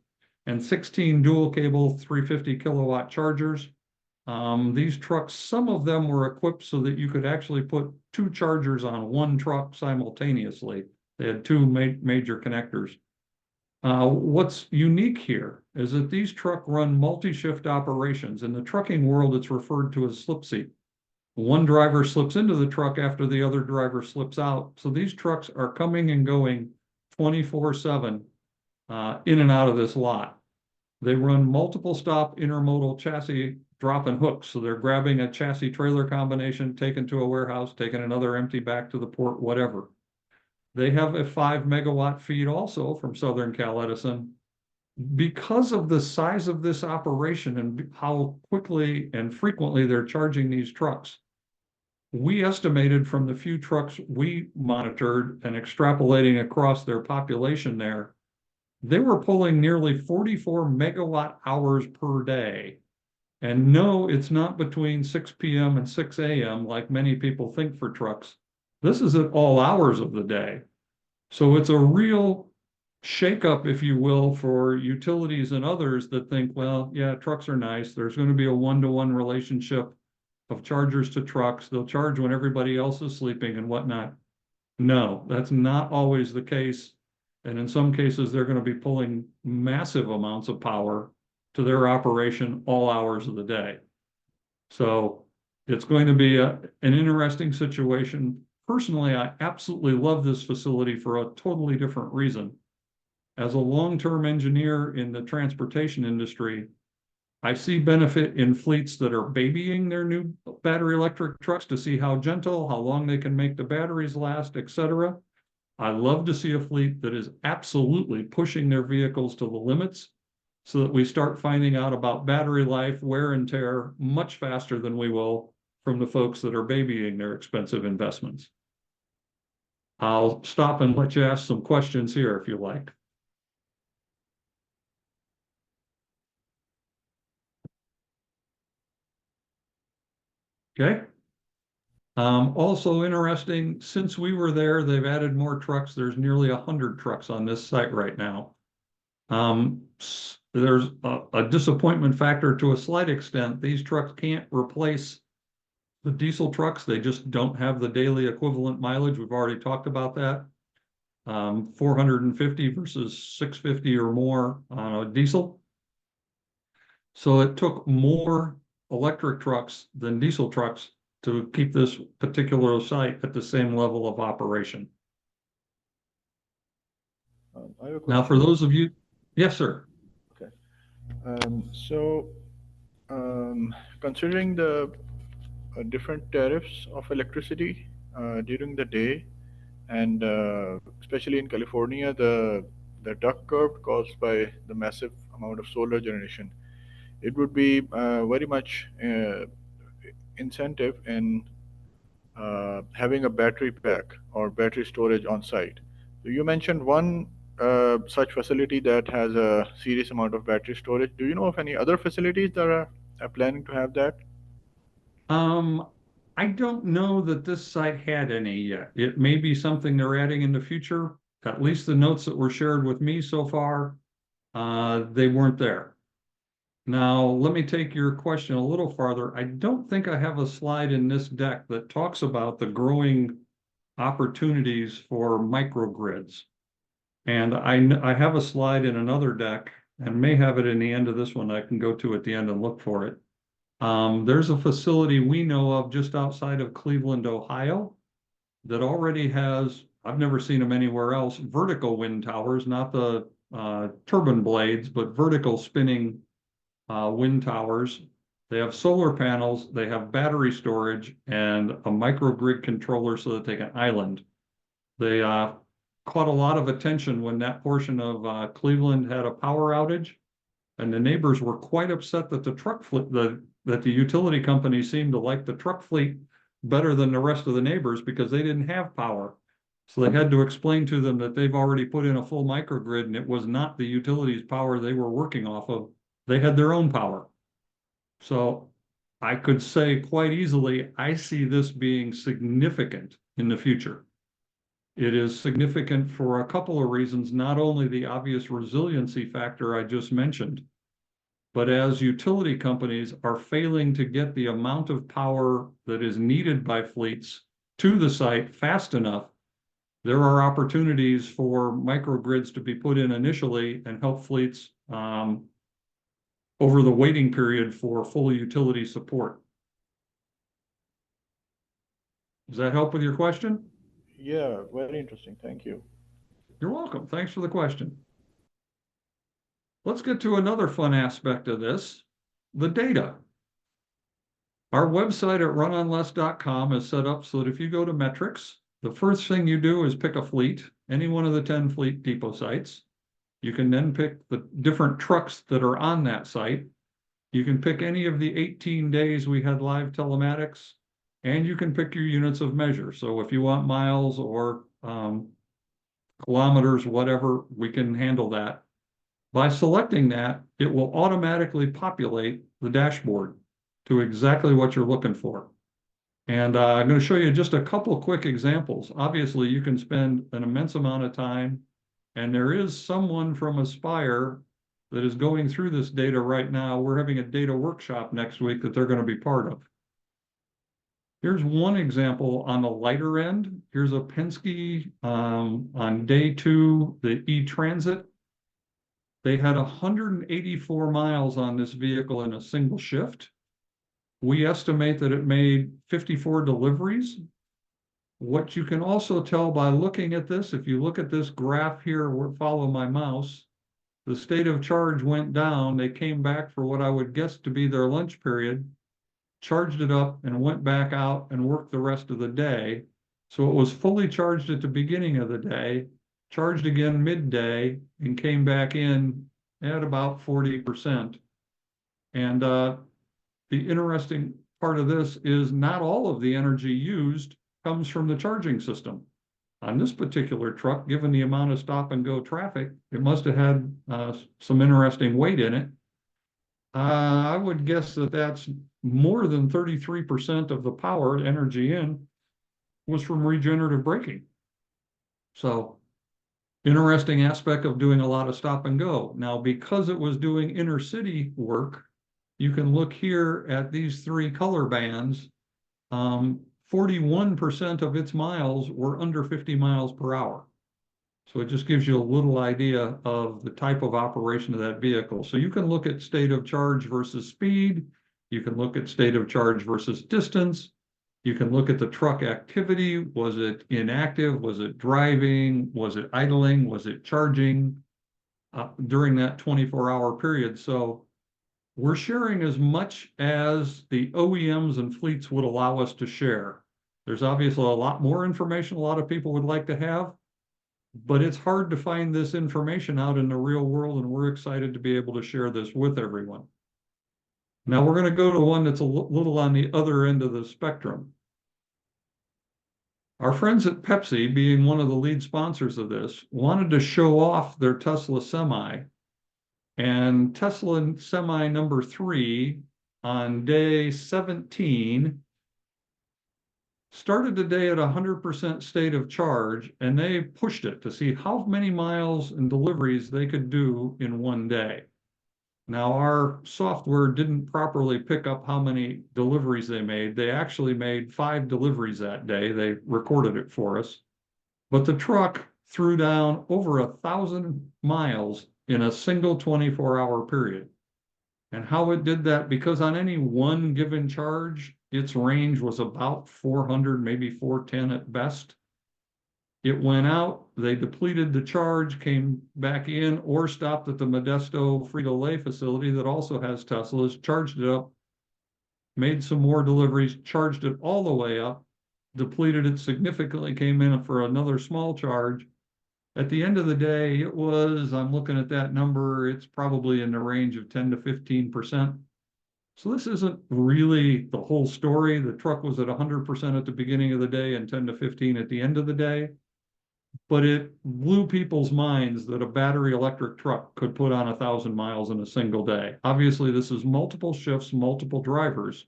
and 16 dual cable 350 kilowatt chargers. These trucks, some of them were equipped so that you could actually put 2 chargers on one truck simultaneously. They had 2 major connectors. What's unique here is that these trucks run multi-shift operations. In the trucking world, it's referred to as slip seat. One driver slips into the truck after the other driver slips out. So these trucks are coming and going 24/7 in and out of this lot. They run multiple stop intermodal chassis drop and hooks. So they're grabbing a chassis trailer combination, taken to a warehouse, taking another empty back to the port, whatever. They have a 5 megawatt feed also from Southern Cal Edison. Because of the size of this operation and how quickly and frequently they're charging these trucks, we estimated from the few trucks we monitored and extrapolating across their population there, they were pulling nearly 44 megawatt hours per day. And no, it's not between 6 p.m. and 6 a.m. like many people think for trucks. This is at all hours of the day. So it's a real shakeup, if you will, for utilities and others that think, well, yeah, trucks are nice. There's going to be a one-to-one relationship of chargers to trucks. They'll charge when everybody else is sleeping and whatnot. No, that's not always the case. And in some cases, they're going to be pulling massive amounts of power to their operation all hours of the day. So it's going to be an interesting situation. Personally, I absolutely love this facility for a totally different reason. As a long-term engineer in the transportation industry, I see benefit in fleets that are babying their new battery electric trucks to see how gentle, how long they can make the batteries last, etc. I love to see a fleet that is absolutely pushing their vehicles to the limits so that we start finding out about battery life, wear and tear much faster than we will from the folks that are babying their expensive investments. I'll stop and let you ask some questions here if you like. Okay. Also interesting, since we were there, they've added more trucks. There's nearly 100 trucks on this site right now. There's a disappointment factor to a slight extent. These trucks can't replace the diesel trucks. They just don't have the daily equivalent mileage. We've already talked about that. 450 versus 650 or more on a diesel. So it took more electric trucks than diesel trucks to keep this particular site at the same level of operation. I have a Now, for question. those of you, yes, sir. Okay. So, considering the different tariffs of electricity during the day, and especially in California, the duck curve caused by the massive amount of solar generation, it would be very much incentive in having a battery pack or battery storage on site. So you mentioned one such facility that has a serious amount of battery storage. Do you know of any other facilities that are planning to have that? Um, I don't know that this site had any yet. It may be something they're adding in the future. At least the notes that were shared with me so far, they weren't there. Now, let me take your question a little farther. I don't think I have a slide in this deck that talks about the growing opportunities for microgrids. And I have a slide in another deck and may have it in the end of this one. I can go to at the end and look for it. There's a facility we know of just outside of Cleveland, Ohio, that already has, I've never seen them anywhere else, vertical wind towers, not the turbine blades, but vertical spinning wind towers. They have solar panels, they have battery storage, and a microgrid controller so that they can island. They caught a lot of attention when that portion of Cleveland had a power outage, and the neighbors were quite upset that the truck fleet, that the utility company seemed to like the truck fleet better than the rest of the neighbors because they didn't have power. So they had to explain to them that they've already put in a full microgrid and it was not the utilities power they were working off of. They had their own power. So I could say quite easily, I see this being significant in the future. It is significant for a couple of reasons, not only the obvious resiliency factor I just mentioned, but as utility companies are failing to get the amount of power that is needed by fleets to the site fast enough, there are opportunities for microgrids to be put in initially and help fleets over the waiting period for full utility support. Does that help with your question? Yeah, very interesting. Thank you. You're welcome. Thanks for the question. Let's get to another fun aspect of this, the data. Our website at runonless.com is set up so that if you go to metrics, the first thing you do is pick a fleet, any one of the 10 fleet depot sites. You can then pick the different trucks that are on that site. You can pick any of the 18 days we had live telematics, and you can pick your units of measure. So if you want miles or kilometers, whatever, we can handle that. By selecting that, it will automatically populate the dashboard to exactly what you're looking for. And I'm going to show you just a couple of quick examples. Obviously, you can spend an immense amount of time, and there is someone from Aspire that is going through this data right now. We're having a data workshop next week that they're going to be part of. Here's one example on the lighter end. Here's a Penske on day 2, the E-Transit. They had 184 miles on this vehicle in a single shift. We estimate that it made 54 deliveries. What you can also tell by looking at this, if you look at this graph here, follow my mouse, the state of charge went down. They came back for what I would guess to be their lunch period, charged it up and went back out and worked the rest of the day. So it was fully charged at the beginning of the day, charged again midday, and came back in at about 40%. And the interesting part of this is not all of the energy used comes from the charging system. On this particular truck, given the amount of stop and go traffic, it must have had some interesting weight in it. I would guess that that's more than 33% of the power energy in was from regenerative braking. So interesting aspect of doing a lot of stop and go. Now, because it was doing inner city work, you can look here at these 3 color bands. 41% of its miles were under 50 miles per hour. So it just gives you a little idea of the type of operation of that vehicle. So you can look at state of charge versus speed. You can look at state of charge versus distance. You can look at the truck activity. Was it inactive? Was it driving? Was it idling? Was it charging during that 24-hour period? So we're sharing as much as the OEMs and fleets would allow us to share. There's obviously a lot more information a lot of people would like to have, but it's hard to find this information out in the real world, and we're excited to be able to share this with everyone. Now we're going to go to one that's a little on the other end of the spectrum. Our friends at Pepsi, being one of the lead sponsors of this, wanted to show off their Tesla Semi. And Tesla Semi number 3 on day 17 started the day at 100% state of charge, and they pushed it to see how many miles and deliveries they could do in one day. Now, our software didn't properly pick up how many deliveries they made. They actually made 5 deliveries that day. They recorded it for us. But the truck threw down over 1,000 miles in a single 24-hour period. And how it did that, because on any one given charge, its range was about 400, maybe 410 at best. It went out, they depleted the charge, came back in, or stopped at the Modesto Frito-Lay facility that also has Teslas, charged it up, made some more deliveries, charged it all the way up, depleted it significantly, came in for another small charge. At the end of the day, it was, I'm looking at that number, it's probably in the range of 10 to 15%. So this isn't really the whole story. The truck was at 100% at the beginning of the day and 10 to 15 at the end of the day. But it blew people's minds that a battery electric truck could put on 1,000 miles in a single day. Obviously, this is multiple shifts, multiple drivers,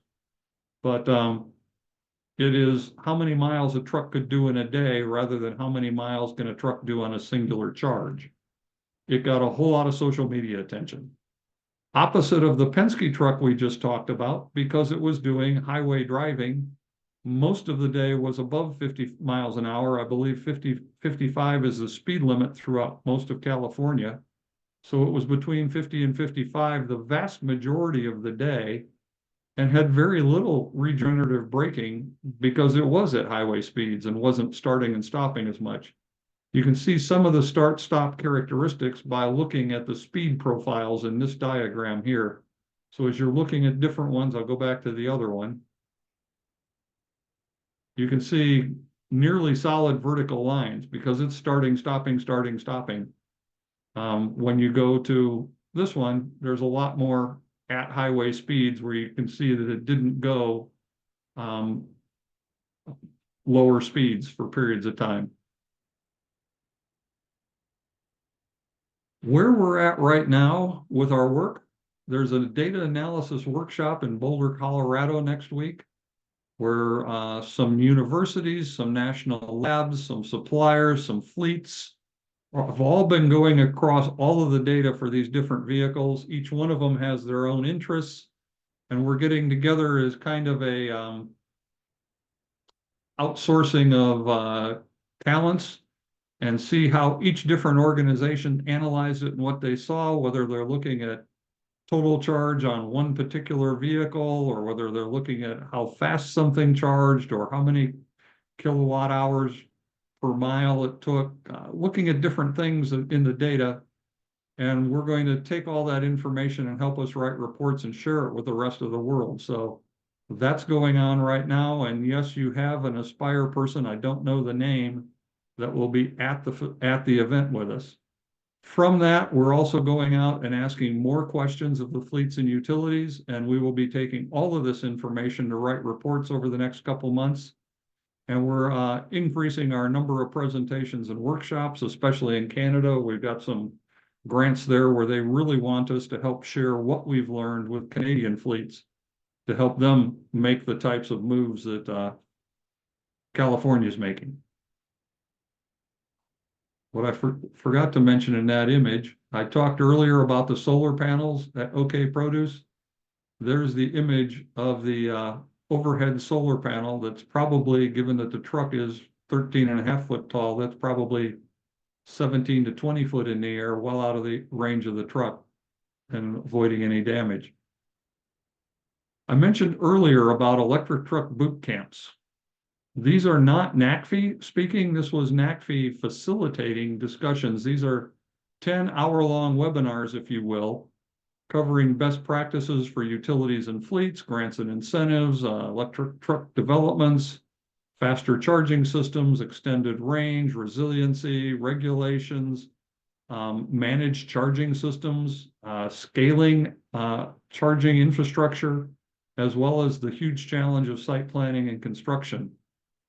but it is how many miles a truck could do in a day rather than how many miles can a truck do on a singular charge. It got a whole lot of social media attention. Opposite of the Penske truck we just talked about, because it was doing highway driving, most of the day was above 50 miles an hour. I believe 55 is the speed limit throughout most of California. So it was between 50 and 55 the vast majority of the day, and had very little regenerative braking because it was at highway speeds and wasn't starting and stopping as much. You can see some of the start-stop characteristics by looking at the speed profiles in this diagram here. So as you're looking at different ones, I'll go back to the other one. You can see nearly solid vertical lines because it's starting, stopping, starting, stopping. When you go to this one, there's a lot more at highway speeds where you can see that it didn't go lower speeds for periods of time. Where we're at right now with our work, there's a data analysis workshop in Boulder, Colorado next week, where some universities, some national labs, some suppliers, some fleets have all been going across all of the data for these different vehicles. Each one of them has their own interests, and we're getting together as kind of a outsourcing of talents and see how each different organization analyzed it and what they saw, whether they're looking at total charge on one particular vehicle, or whether they're looking at how fast something charged, or how many kilowatt hours per mile it took, looking at different things in the data. And we're going to take all that information and help us write reports and share it with the rest of the world. So that's going on right now. And yes, you have an Aspire person, I don't know the name, that will be at the event with us. From that, we're also going out and asking more questions of the fleets and utilities, and we will be taking all of this information to write reports over the next couple months. And we're increasing our number of presentations and workshops, especially in Canada. We've got some grants there where they really want us to help share what we've learned with Canadian fleets to help them make the types of moves that California is making. What I forgot to mention in that image, I talked earlier about the solar panels at OK Produce. There's the image of the overhead solar panel that's probably, given that the truck is 13.5 foot tall, that's probably 17 to 20 foot in the air, well out of the range of the truck and avoiding any damage. I mentioned earlier about electric truck boot camps. These are not NACFE speaking. This was NACFE facilitating discussions. These are 10-hour-long webinars, if you will, covering best practices for utilities and fleets, grants and incentives, electric truck developments, faster charging systems, extended range, resiliency, regulations, managed charging systems, scaling charging infrastructure, as well as the huge challenge of site planning and construction.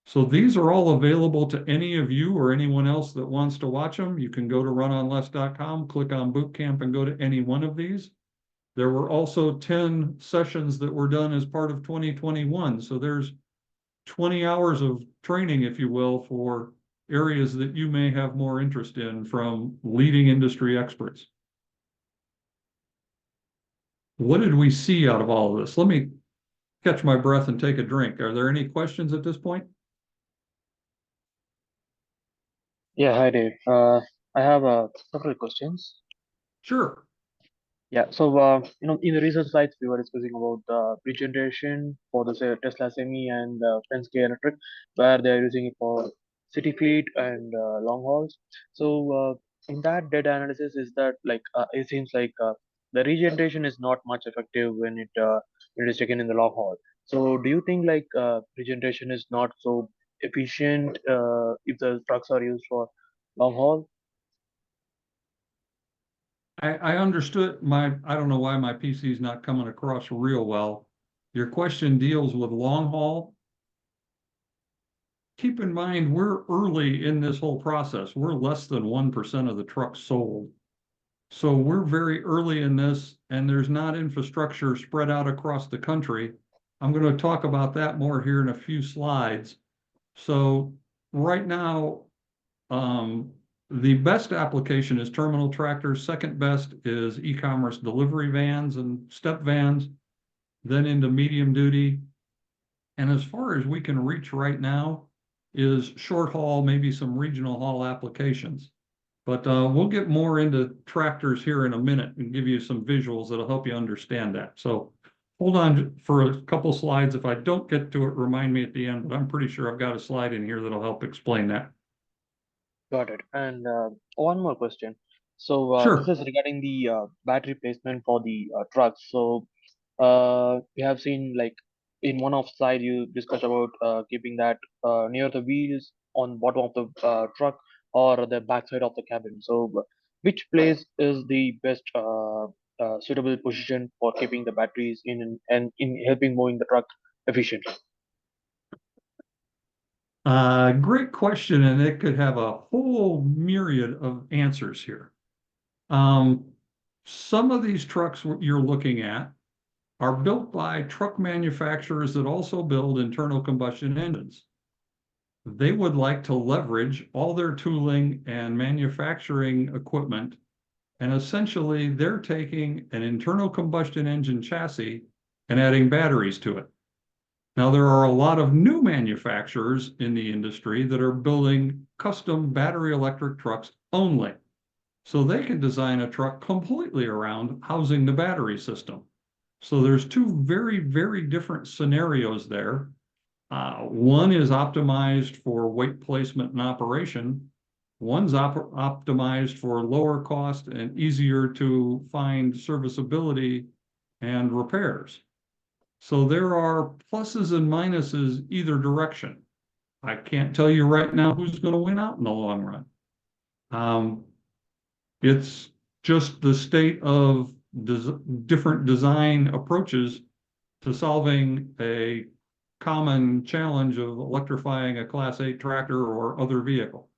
So these are all available to any of you or anyone else that wants to watch them. You can go to runonless.com, click on bootcamp, and go to any one of these. There were also 10 sessions that were done as part of 2021. So there's 20 hours of training, if you will, for areas that you may have more interest in from leading industry experts. What did we see out of all of this? Let me catch my breath and take a drink. Are there any questions at this point? Yeah, hi Dave. I have several questions. Sure. Yeah, so in the research slides we were discussing about regeneration for the Tesla Semi and Penske Electric, where they are using it for city fleet and long hauls. So in that data analysis, is that like it seems like the regeneration is not much effective when it is taken in the long haul. So do you think like regeneration is not so efficient if the trucks are used for long haul? I understood I don't know why my PC is not coming across real well. Your question deals with long haul. Keep in mind, we're early in this whole process. We're less than 1% of the trucks sold. So we're very early in this, and there's not infrastructure spread out across the country. I'm going to talk about that more here in a few slides. So right now, the best application is terminal tractors. Second best is e-commerce delivery vans and step vans, then into medium duty. And as far as we can reach right now is short haul, maybe some regional haul applications. But we'll get more into tractors here in a minute and give you some visuals that'll help you understand that. So hold on for a couple slides. If I don't get to it, remind me at the end, but I'm pretty sure I've got a slide in here that'll help explain that. Got it. And one more question. So Sure. this is regarding the battery placement for the trucks. So we have seen like in one of slide you discussed about keeping that near the wheels on bottom of the truck or the backside of the cabin. So which place is the best suitable position for keeping the batteries in and in helping moving the truck efficiently? Great question, and it could have a whole myriad of answers here. Some of these trucks you're looking at are built by truck manufacturers that also build internal combustion engines. They would like to leverage all their tooling and manufacturing equipment, and essentially they're taking an internal combustion engine chassis and adding batteries to it. Now, there are a lot of new manufacturers in the industry that are building custom battery electric trucks only. So they can design a truck completely around housing the battery system. So there's two very, very different scenarios there. One is optimized for weight placement and operation. One's optimized for lower cost and easier to find serviceability and repairs. So there are pluses and minuses either direction. I can't tell you right now who's going to win out in the long run. It's just the state of different design approaches to solving a common challenge of electrifying a Class 8 tractor or other vehicle.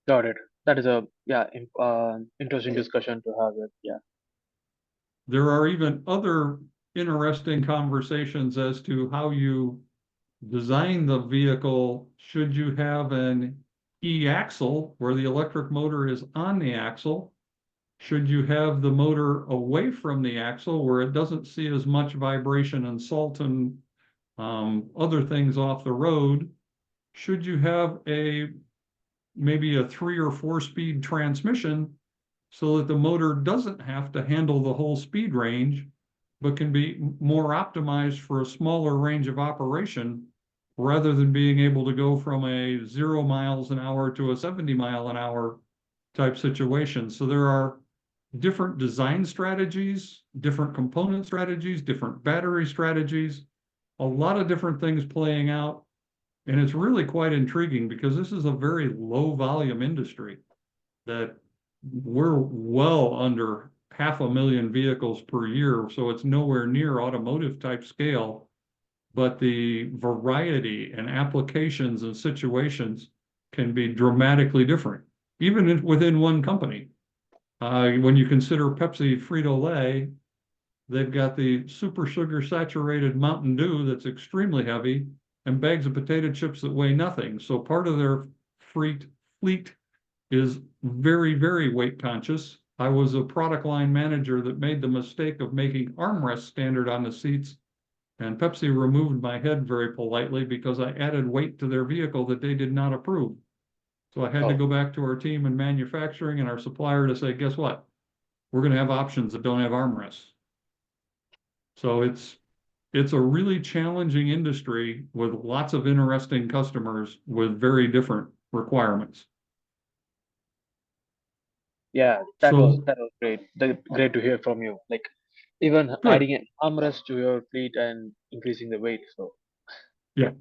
Got it. That is a interesting discussion to have it. Yeah. There are even other interesting conversations as to how you design the vehicle. Should you have an e-axle where the electric motor is on the axle? Should you have the motor away from the axle where it doesn't see as much vibration and salt and other things off the road? Should you have a maybe a 3 or 4 speed transmission so that the motor doesn't have to handle the whole speed range, but can be more optimized for a smaller range of operation rather than being able to go from a 0 miles an hour to a 70 mile an hour type situation. So there are different design strategies, different component strategies, different battery strategies, a lot of different things playing out. And it's really quite intriguing because this is a very low volume industry that we're well under 500,000 vehicles per year. So it's nowhere near automotive type scale, but the variety and applications and situations can be dramatically different, even within one company. When you consider Pepsi Frito-Lay, they've got the super sugar saturated Mountain Dew that's extremely heavy and bags of potato chips that weigh nothing. So part of their fleet is very, very weight conscious. I was a product line manager that made the mistake of making armrests standard on the seats, and Pepsi removed my head very politely because I added weight to their vehicle that they did not approve. So I had to go back to our team in manufacturing and our supplier to say, guess what? We're going to have options that don't have armrests. So it's a really challenging industry with lots of interesting customers with very different requirements. Yeah, that was great. Great to hear from you. Like even adding an armrest to your fleet and increasing the weight. So yeah.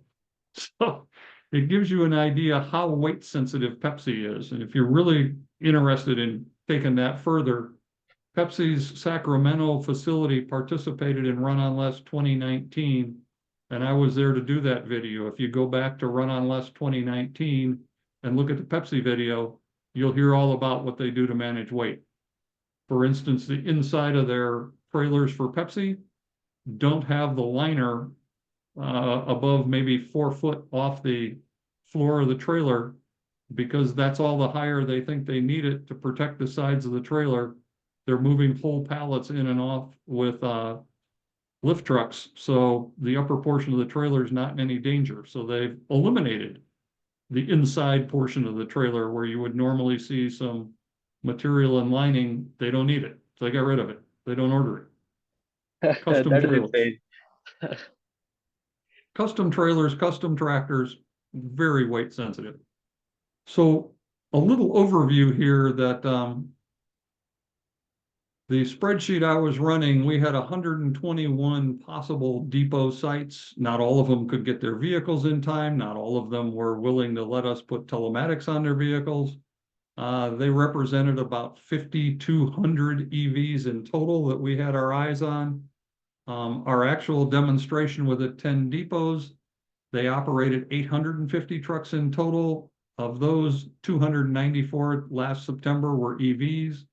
So it gives you an idea how weight sensitive Pepsi is. And if you're really interested in taking that further, Pepsi's Sacramento facility participated in Run on Less 2019, and I was there to do that video. If you go back to Run on Less 2019 and look at the Pepsi video, you'll hear all about what they do to manage weight. For instance, the inside of their trailers for Pepsi don't have the liner above maybe 4 foot off the floor of the trailer, because that's all the higher they think they need it to protect the sides of the trailer. They're moving whole pallets in and off with lift trucks, so the upper portion of the trailer is not in any danger. So they've eliminated the inside portion of the trailer where you would normally see some material and lining. They don't need it, so they got rid of it. They don't order it. Custom that is trailers. insane. Custom trailers, custom tractors, very weight sensitive. So a little overview here that the spreadsheet I was running, we had 121 possible depot sites. Not all of them could get their vehicles in time. Not all of them were willing to let us put telematics on their vehicles. They represented about 5,200 EVs in total that we had our eyes on. Our actual demonstration with the 10 depots, they operated 850 trucks in total. Of those, 294 last September were EVs.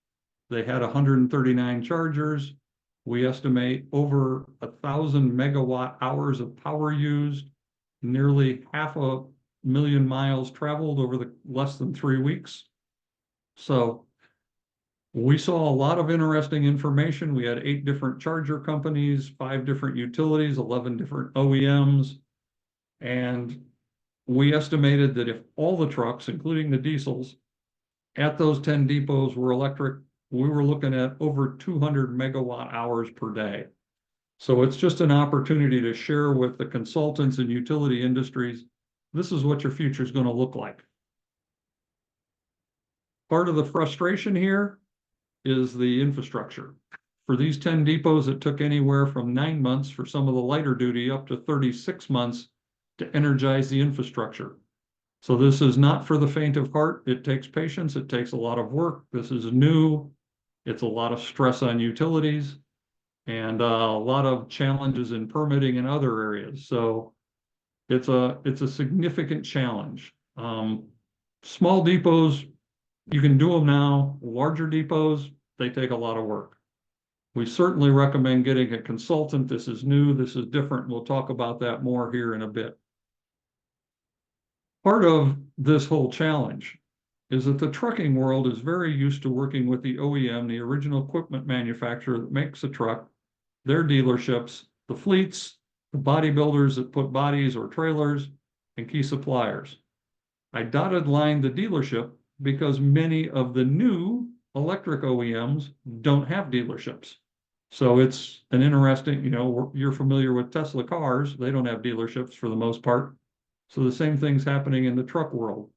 They had 139 chargers. We estimate over 1,000 megawatt hours of power used, nearly 500,000 miles traveled over the less than 3 weeks. So we saw a lot of interesting information. We had 8 different charger companies, 5 different utilities, 11 different OEMs. And we estimated that if all the trucks, including the diesels, at those 10 depots were electric, we were looking at over 200 megawatt hours per day. So it's just an opportunity to share with the consultants and utility industries, this is what your future is going to look like. Part of the frustration here is the infrastructure. For these 10 depots, it took anywhere from 9 months for some of the lighter duty up to 36 months to energize the infrastructure. So this is not for the faint of heart. It takes patience. It takes a lot of work. This is new. It's a lot of stress on utilities and a lot of challenges in permitting in other areas. So it's a significant challenge. Small depots, you can do them now. Larger depots, they take a lot of work. We certainly recommend getting a consultant. This is new, this is different. We'll talk about that more here in a bit. Part of this whole challenge is that the trucking world is very used to working with the OEM, the original equipment manufacturer that makes a truck, their dealerships, the fleets, the bodybuilders that put bodies or trailers, and key suppliers. I dotted line the dealership because many of the new electric OEMs don't have dealerships. So it's an interesting, you're familiar with Tesla cars. They don't have dealerships for the most part. So the same thing's happening in the truck world.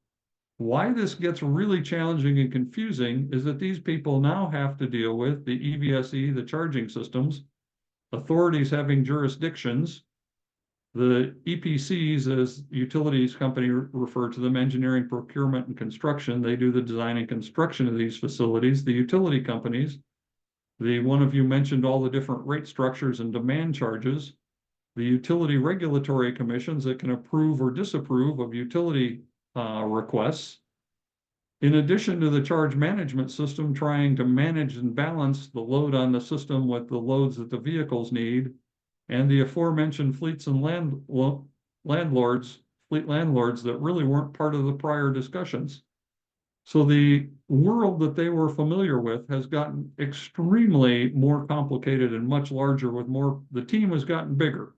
Why this gets really challenging and confusing is that these people now have to deal with the EVSE, the charging systems, authorities having jurisdictions, the EPCs, as utilities company refer to them, engineering, procurement, and construction. They do the design and construction of these facilities. The utility companies, one of you mentioned all the different rate structures and demand charges. The utility regulatory commissions that can approve or disapprove of utility requests. In addition to the charge management system trying to manage and balance the load on the system with the loads that the vehicles need, and the aforementioned fleets and fleet landlords that really weren't part of the prior discussions. So the world that they were familiar with has gotten extremely more complicated and much larger the team has gotten bigger.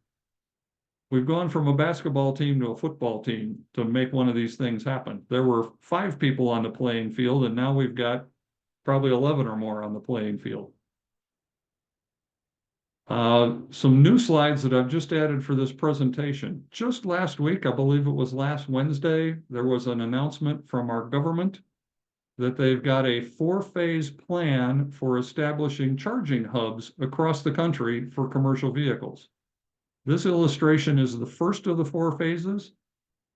We've gone from a basketball team to a football team to make one of these things happen. There were 5 people on the playing field, and now we've got probably 11 or more on the playing field. Some new slides that I've just added for this presentation. Just last week, I believe it was last Wednesday, there was an announcement from our government that they've got a 4-phase plan for establishing charging hubs across the country for commercial vehicles. This illustration is the first of the 4 phases.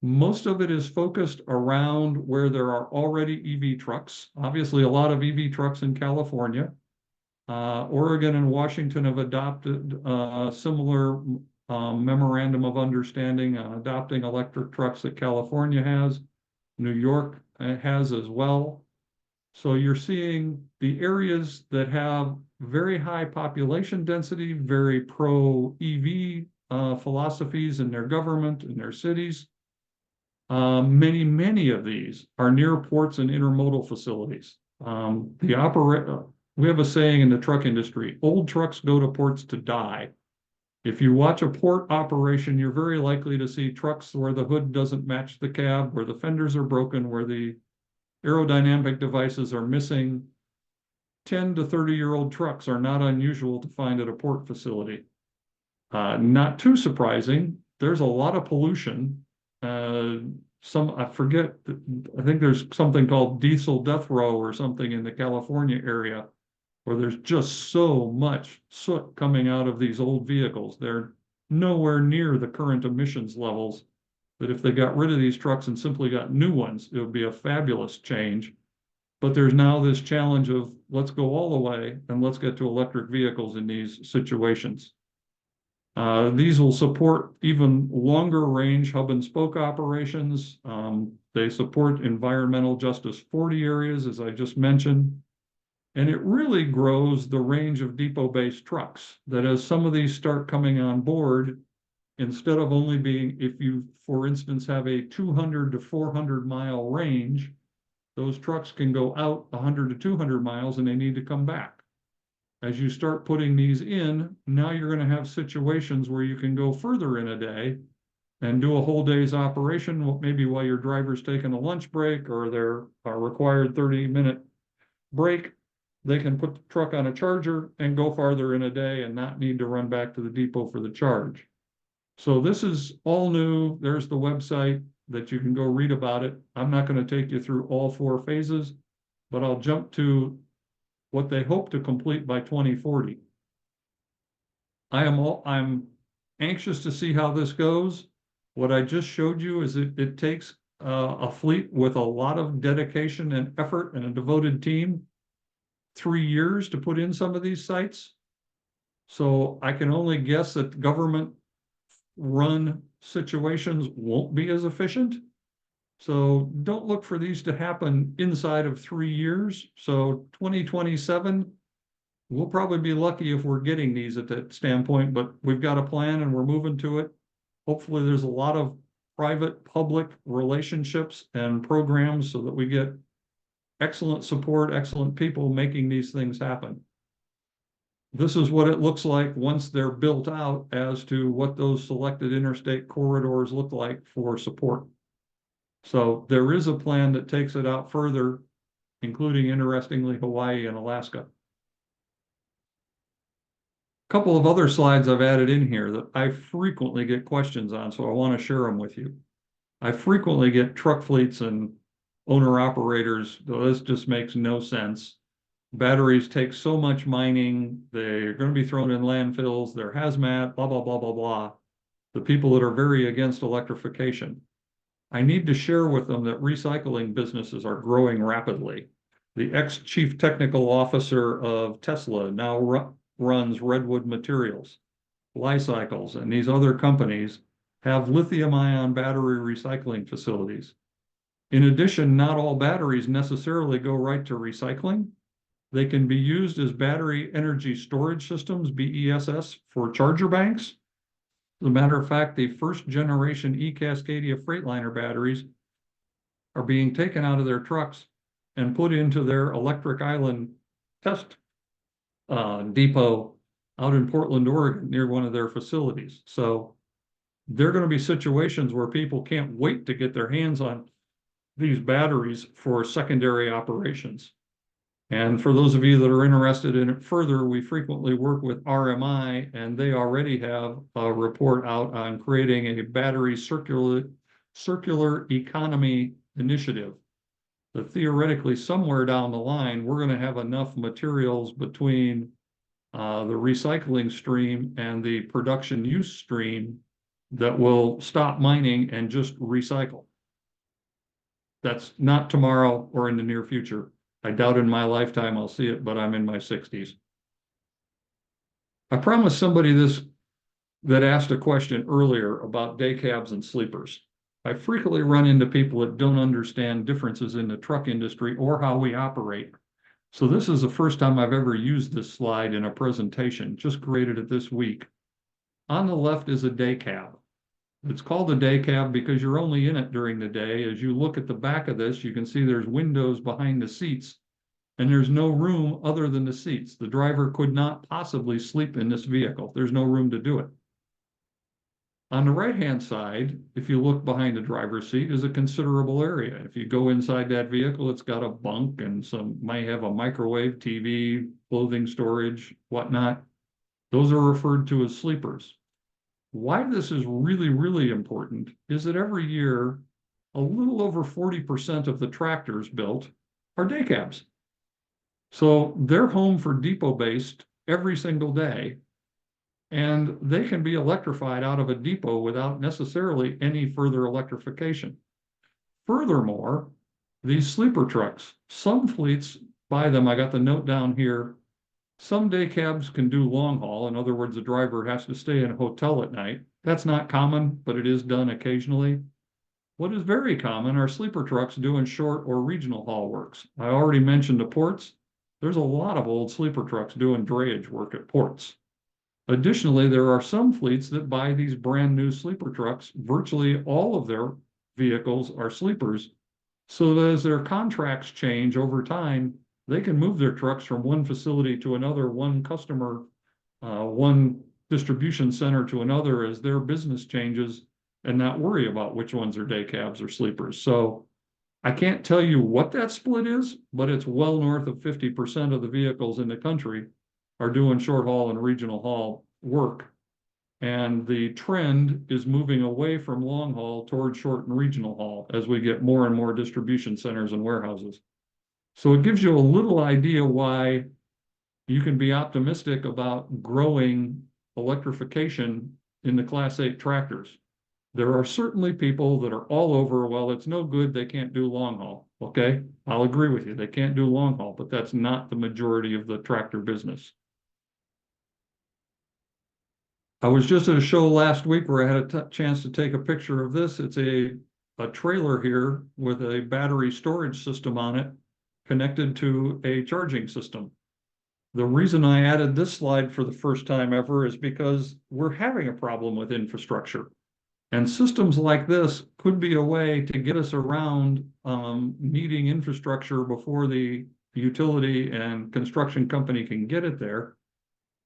Most of it is focused around where there are already EV trucks. Obviously, a lot of EV trucks in California. Oregon and Washington have adopted a similar memorandum of understanding on adopting electric trucks that California has. New York has as well. So you're seeing the areas that have very high population density, very pro-EV philosophies in their government, in their cities. Many of these are near ports and intermodal facilities. We have a saying in the truck industry, old trucks go to ports to die. If you watch a port operation, you're very likely to see trucks where the hood doesn't match the cab, where the fenders are broken, where the aerodynamic devices are missing. 10 to 30-year-old trucks are not unusual to find at a port facility. Not too surprising, there's a lot of pollution. I think there's something called diesel death row or something in the California area, where there's just so much soot coming out of these old vehicles. They're nowhere near the current emissions levels that if they got rid of these trucks and simply got new ones, it would be a fabulous change. But there's now this challenge of let's go all the way and let's get to electric vehicles in these situations. These will support even longer range hub and spoke operations. They support environmental justice 40 areas, as I just mentioned. And it really grows the range of depot-based trucks, that as some of these start coming on board, instead of only being, if you, for instance, have a 200 to 400 mile range, those trucks can go out 100 to 200 miles and they need to come back. As you start putting these in, now you're going to have situations where you can go further in a day and do a whole day's operation, maybe while your driver's taking a lunch break or their required 30-minute break. They can put the truck on a charger and go farther in a day and not need to run back to the depot for the charge. So this is all new. There's the website that you can go read about it. I'm not going to take you through all 4 phases, but I'll jump to what they hope to complete by 2040. I'm anxious to see how this goes. What I just showed you is it takes a fleet with a lot of dedication and effort and a devoted team 3 years to put in some of these sites. So I can only guess that government run situations won't be as efficient. So don't look for these to happen inside of 3 years. So 2027, we'll probably be lucky if we're getting these at that standpoint, but we've got a plan and we're moving to it. Hopefully there's a lot of private-public relationships and programs so that we get excellent support, excellent people making these things happen. This is what it looks like once they're built out as to what those selected interstate corridors look like for support. So there is a plan that takes it out further, including, interestingly, Hawaii and Alaska. Couple of other slides I've added in here that I frequently get questions on, so I want to share them with you. I frequently get truck fleets and owner operators, though this just makes no sense. Batteries take so much mining, they're going to be thrown in landfills, they're hazmat, blah, blah, blah, blah, blah. The people that are very against electrification. I need to share with them that recycling businesses are growing rapidly. The ex-chief technical officer of Tesla now runs Redwood Materials. Li-Cycles and these other companies have lithium-ion battery recycling facilities. In addition, not all batteries necessarily go right to recycling. They can be used as battery energy storage systems, BESS, for charger banks. As a matter of fact, the first generation eCascadia Freightliner batteries are being taken out of their trucks and put into their Electric Island test depot out in Portland, Oregon, near one of their facilities. So there are going to be situations where people can't wait to get their hands on these batteries for secondary operations. And for those of you that are interested in it further, we frequently work with RMI, and they already have a report out on creating a battery circular economy initiative. That theoretically, somewhere down the line, we're going to have enough materials between the recycling stream and the production use stream that will stop mining and just recycle. That's not tomorrow or in the near future. I doubt in my lifetime I'll see it, but I'm in my 60s. I promised somebody this that asked a question earlier about day cabs and sleepers. I frequently run into people that don't understand differences in the truck industry or how we operate. So this is the first time I've ever used this slide in a presentation, just created it this week. On the left is a day cab. It's called a day cab because you're only in it during the day. As you look at the back of this, you can see there's windows behind the seats, and there's no room other than the seats. The driver could not possibly sleep in this vehicle. There's no room to do it. On the right-hand side, if you look behind the driver's seat, is a considerable area. If you go inside that vehicle, it's got a bunk and might have a microwave, TV, clothing storage, whatnot. Those are referred to as sleepers. Why this is really, really important is that every year, a little over 40% of the tractors built are day cabs. So they're home for depot-based every single day, and they can be electrified out of a depot without necessarily any further electrification. Furthermore, these sleeper trucks, some fleets buy them. I got the note down here. Some day cabs can do long haul. In other words, the driver has to stay in a hotel at night. That's not common, but it is done occasionally. What is very common are sleeper trucks doing short or regional haul works. I already mentioned the ports. There's a lot of old sleeper trucks doing drayage work at ports. Additionally, there are some fleets that buy these brand new sleeper trucks. Virtually all of their vehicles are sleepers, so that as their contracts change over time, they can move their trucks from one facility to another, one customer, one distribution center to another as their business changes, and not worry about which ones are day cabs or sleepers. So I can't tell you what that split is, but it's well north of 50% of the vehicles in the country are doing short haul and regional haul work. And the trend is moving away from long haul toward short and regional haul as we get more and more distribution centers and warehouses. So it gives you a little idea why you can be optimistic about growing electrification in the Class 8 tractors. There are certainly people that are all over, well, it's no good, they can't do long haul. Okay, I'll agree with you, they can't do long haul, but that's not the majority of the tractor business. I was just at a show last week where I had a chance to take a picture of this. It's a trailer here with a battery storage system on it connected to a charging system. The reason I added this slide for the first time ever is because we're having a problem with infrastructure. And systems like this could be a way to get us around needing infrastructure before the utility and construction company can get it there.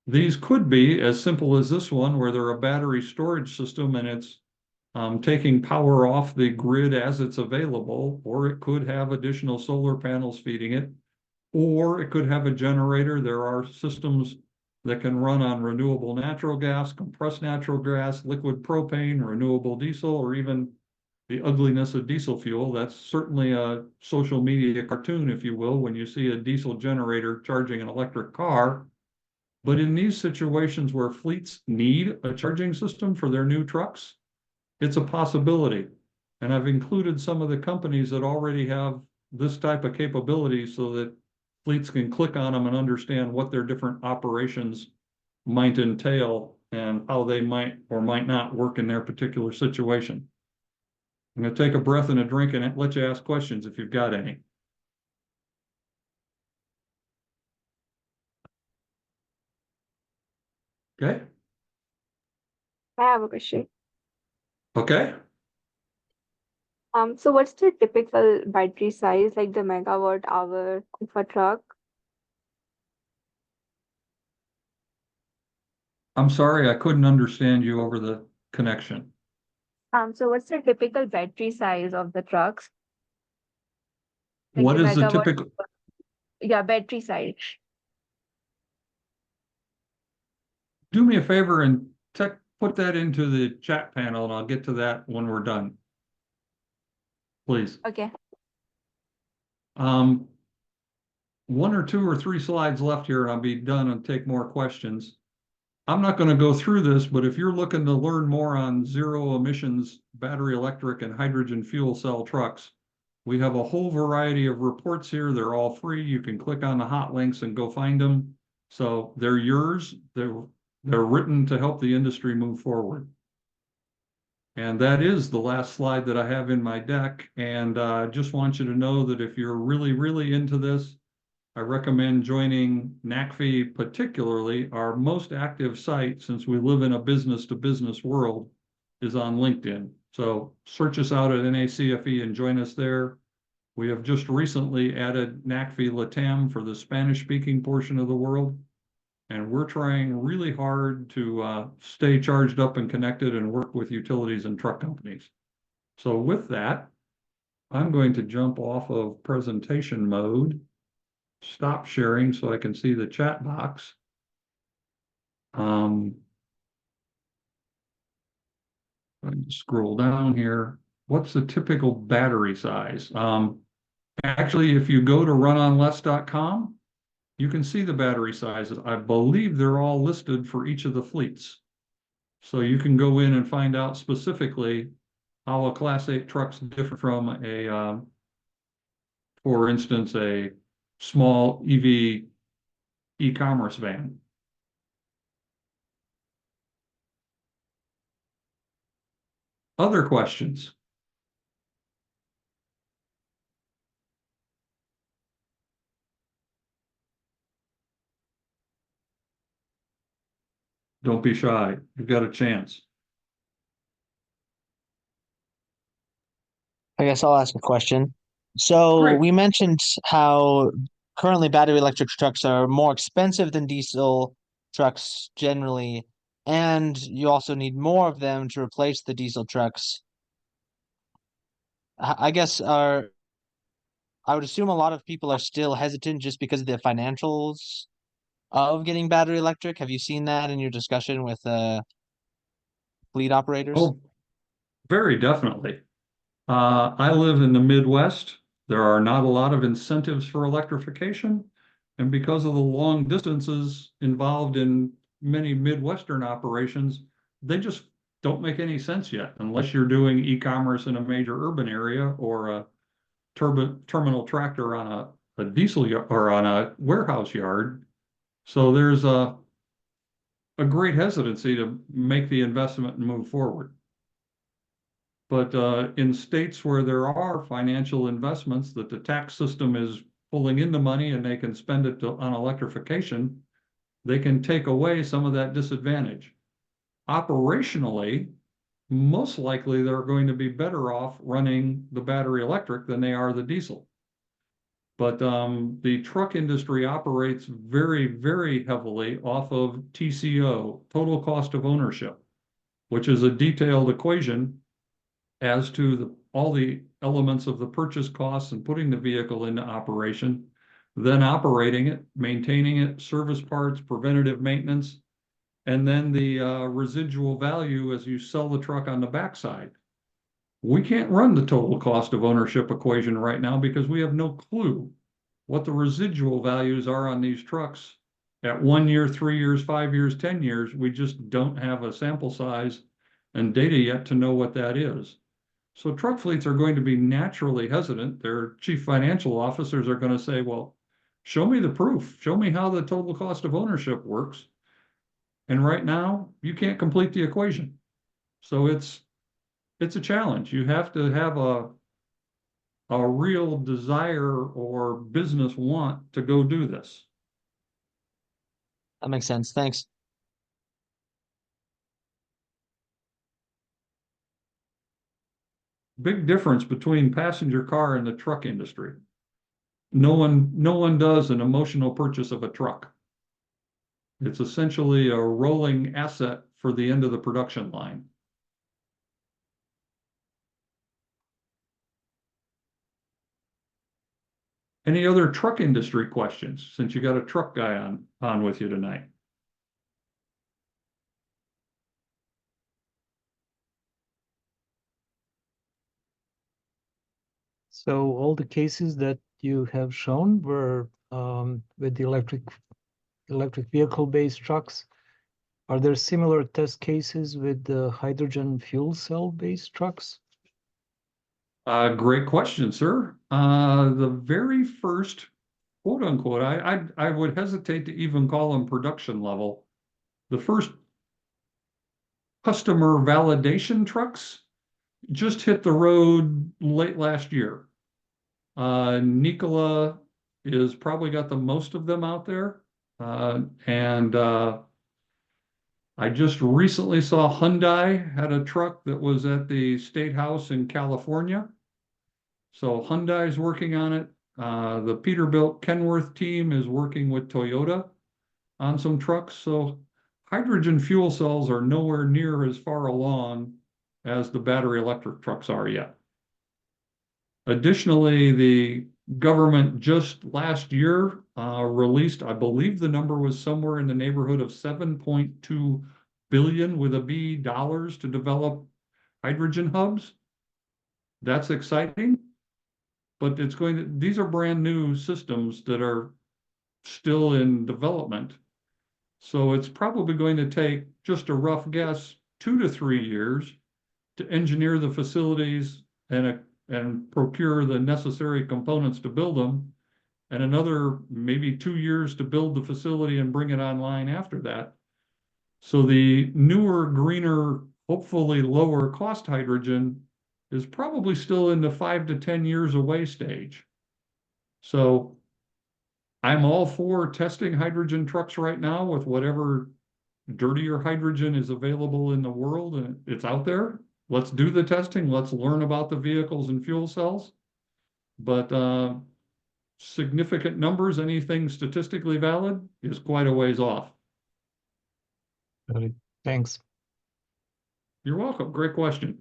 These could be as simple as this one, where they're a battery storage system and it's taking power off the grid as it's available, or it could have additional solar panels feeding it, or it could have a generator. There are systems that can run on renewable natural gas, compressed natural gas, liquid propane, renewable diesel, or even the ugliness of diesel fuel. That's certainly a social media cartoon, if you will, when you see a diesel generator charging an electric car. But in these situations where fleets need a charging system for their new trucks, it's a possibility. And I've included some of the companies that already have this type of capability so that fleets can click on them and understand what their different operations might entail and how they might or might not work in their particular situation. I'm going to take a breath and a drink and let you ask questions if you've got any. Okay. I have a question. Okay. So what's the typical battery size, like the megawatt hour of a truck? I'm sorry, I couldn't understand you over the connection. So what's the typical battery size of the trucks? Like What the is the megawatt, typical? yeah, battery size. Do me a favor and put that into the chat panel, and I'll get to that when we're done. Please. Okay. One or two or three slides left here, and I'll be done and take more questions. I'm not going to go through this, but if you're looking to learn more on zero emissions, battery electric, and hydrogen fuel cell trucks, we have a whole variety of reports here. They're all free. You can click on the hot links and go find them. So they're yours. They're written to help the industry move forward. And that is the last slide that I have in my deck. And I just want you to know that if you're really, really into this, I recommend joining NACFE, particularly. Our most active site, since we live in a business-to-business world, is on LinkedIn. So search us out at NACFE and join us there. We have just recently added NACFE Latam for the Spanish-speaking portion of the world. And we're trying really hard to stay charged up and connected and work with utilities and truck companies. So with that, I'm going to jump off of presentation mode, stop sharing so I can see the chat box. I scroll down here. What's the typical battery size? Actually, if you go to runonless.com, you can see the battery sizes. I believe they're all listed for each of the fleets. So you can go in and find out specifically how a Class 8 truck's different from a, for instance, a small EV e-commerce van. Other questions? Don't be shy. You've got a chance. I guess I'll ask a question. So Great. we mentioned how currently battery electric trucks are more expensive than diesel trucks generally, and you also need more of them to replace the diesel trucks. I guess I would assume a lot of people are still hesitant just because of the financials of getting battery electric. Have you seen that in your discussion with fleet operators? Oh, very definitely. I live in the Midwest. There are not a lot of incentives for electrification. And because of the long distances involved in many Midwestern operations, they just don't make any sense yet, unless you're doing e-commerce in a major urban area or a terminal tractor on a diesel or on a warehouse yard. So there's a great hesitancy to make the investment and move forward. But in states where there are financial investments that the tax system is pulling in the money and they can spend it on electrification, they can take away some of that disadvantage. Operationally, most likely they're going to be better off running the battery electric than they are the diesel. But the truck industry operates very, very heavily off of TCO, total cost of ownership, which is a detailed equation as to all the elements of the purchase costs and putting the vehicle into operation, then operating it, maintaining it, service parts, preventative maintenance, and then the residual value as you sell the truck on the backside. We can't run the total cost of ownership equation right now because we have no clue what the residual values are on these trucks at 1 year, 3 years, 5 years, 10 years. We just don't have a sample size and data yet to know what that is. So truck fleets are going to be naturally hesitant. Their chief financial officers are going to say, well, show me the proof. Show me how the total cost of ownership works. And right now, you can't complete the equation. So it's a challenge. You have to have a real desire or business want to go do this. That makes sense. Thanks. Big difference between passenger car and the truck industry. No one does an emotional purchase of a truck. It's essentially a rolling asset for the end of the production line. Any other truck industry questions, since you got a truck guy on with you tonight? So all the cases that you have shown were with the electric vehicle-based trucks. Are there similar test cases with the hydrogen fuel cell-based trucks? Great question, sir. The very first, quote unquote, I would hesitate to even call them production level. The first customer validation trucks just hit the road late last year. Nikola is probably got the most of them out there. And I just recently saw Hyundai had a truck that was at the State House in California. So Hyundai's working on it. The Peterbilt Kenworth team is working with Toyota on some trucks. So hydrogen fuel cells are nowhere near as far along as the battery electric trucks are yet. Additionally, the government just last year released, I believe the number was somewhere in the neighborhood of 7.2 billion with a B dollars to develop hydrogen hubs. That's exciting, but these are brand new systems that are still in development. So it's probably going to take, just a rough guess, 2 to 3 years to engineer the facilities and procure the necessary components to build them, and another maybe 2 years to build the facility and bring it online after that. So the newer, greener, hopefully lower cost hydrogen is probably still in the 5 to 10 years away stage. So I'm all for testing hydrogen trucks right now with whatever dirtier hydrogen is available in the world, and it's out there. Let's do the testing. Let's learn about the vehicles and fuel cells. But significant numbers, anything statistically valid, is quite a ways off. Got it. Thanks. You're welcome. Great question.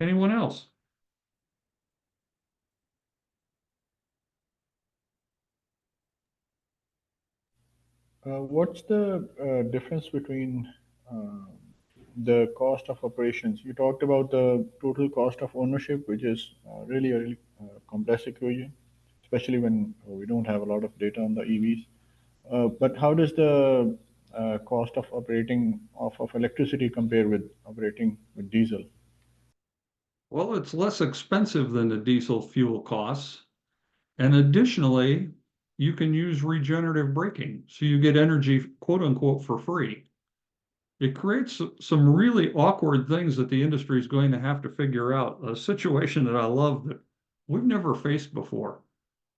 Anyone else? What's the difference between the cost of operations? You talked about the total cost of ownership, which is really a really complex equation, especially when we don't have a lot of data on the EVs. But how does the cost of operating of electricity compare with operating with diesel? Well, it's less expensive than the diesel fuel costs. And additionally, you can use regenerative braking. So you get energy, quote unquote, for free. It creates some really awkward things that the industry is going to have to figure out. A situation that I love that we've never faced before.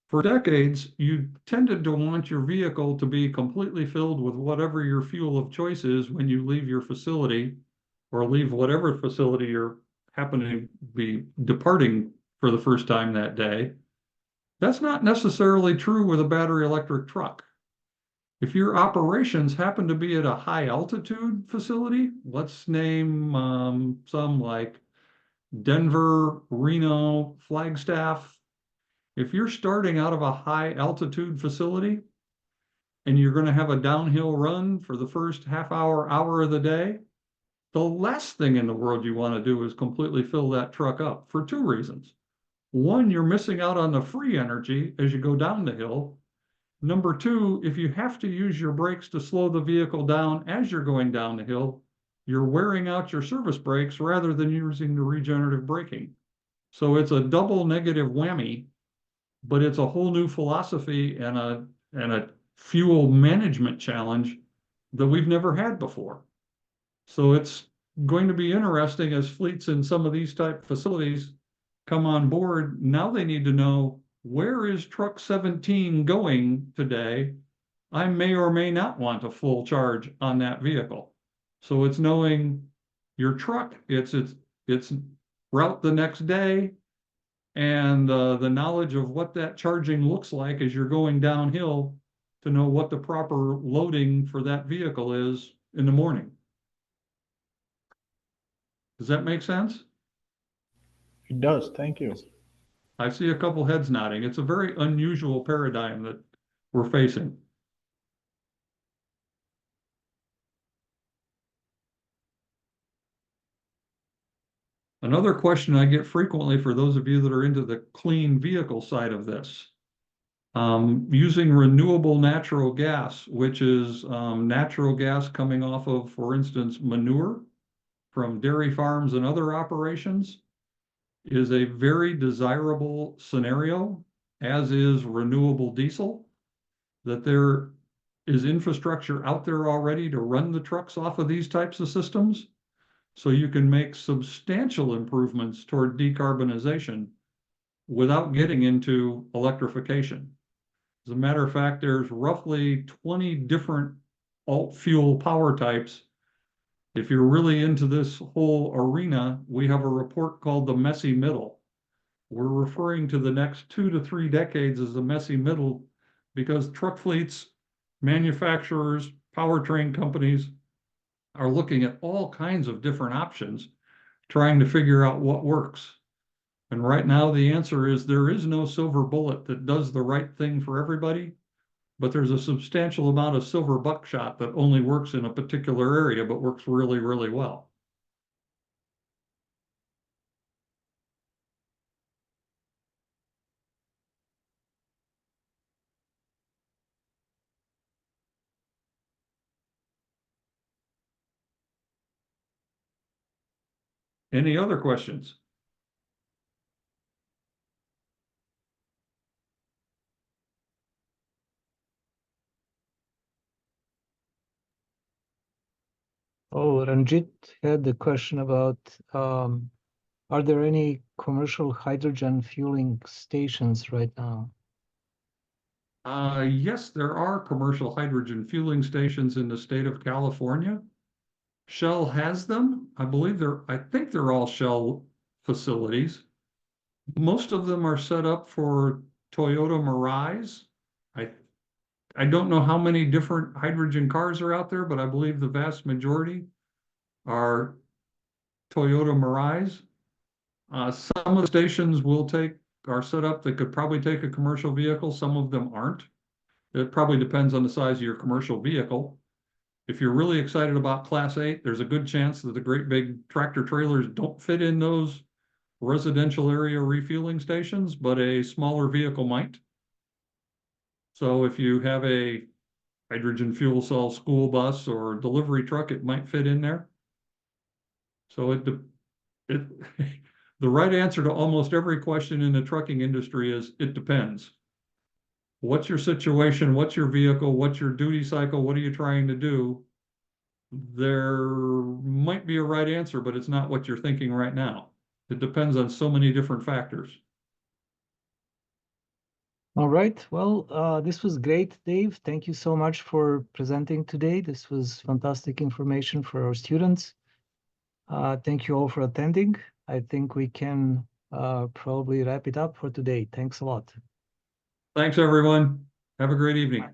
For decades, you tended to want your vehicle to be completely filled with whatever your fuel of choice is when you leave your facility or leave whatever facility you're happening to be departing for the first time that day. That's not necessarily true with a battery electric truck. If your operations happen to be at a high altitude facility, let's name some like Denver, Reno, Flagstaff. If you're starting out of a high altitude facility and you're going to have a downhill run for the first half hour, hour of the day, the last thing in the world you want to do is completely fill that truck up for two reasons. One, you're missing out on the free energy as you go down the hill. Number two, if you have to use your brakes to slow the vehicle down as you're going down the hill, you're wearing out your service brakes rather than using the regenerative braking. So it's a double negative whammy, but it's a whole new philosophy and a fuel management challenge that we've never had before. So it's going to be interesting as fleets in some of these type facilities come on board. Now they need to know, where is truck 17 going today? I may or may not want a full charge on that vehicle. So it's knowing your truck, its route the next day, and the knowledge of what that charging looks like as you're going downhill to know what the proper loading for that vehicle is in the morning. Does that make sense? It does. Thank you. I see a couple heads nodding. It's a very unusual paradigm that we're facing. Another question I get frequently for those of you that are into the clean vehicle side of this, using renewable natural gas, which is natural gas coming off of, for instance, manure from dairy farms and other operations, is a very desirable scenario, as is renewable diesel, that there is infrastructure out there already to run the trucks off of these types of systems. So you can make substantial improvements toward decarbonization without getting into electrification. As a matter of fact, there's roughly 20 different alt fuel power types. If you're really into this whole arena, we have a report called the messy middle. We're referring to the next 2 to 3 decades as the messy middle because truck fleets, manufacturers, powertrain companies are looking at all kinds of different options, trying to figure out what works. And right now, the answer is there is no silver bullet that does the right thing for everybody, but there's a substantial amount of silver buckshot that only works in a particular area, but works really, really well. Any other questions? Oh, Ranjit had the question about, are there any commercial hydrogen fueling stations right now? Yes, there are commercial hydrogen fueling stations in the state of California. Shell has them. I think they're all Shell facilities. Most of them are set up for Toyota Mirais. I don't know how many different hydrogen cars are out there, but I believe the vast majority are Toyota Mirais. Some of the stations are set up that could probably take a commercial vehicle. Some of them aren't. It probably depends on the size of your commercial vehicle. If you're really excited about Class 8, there's a good chance that the great big tractor trailers don't fit in those residential area refueling stations, but a smaller vehicle might. So if you have a hydrogen fuel cell school bus or delivery truck, it might fit in there. So the right answer to almost every question in the trucking industry is it depends. What's your situation? What's your vehicle? What's your duty cycle? What are you trying to do? There might be a right answer, but it's not what you're thinking right now. It depends on so many different factors. All right. Well, this was great, Dave. Thank you so much for presenting today. This was fantastic information for our students. Thank you all for attending. I think we can probably wrap it up for today. Thanks a lot. Thanks, everyone. Have a great evening.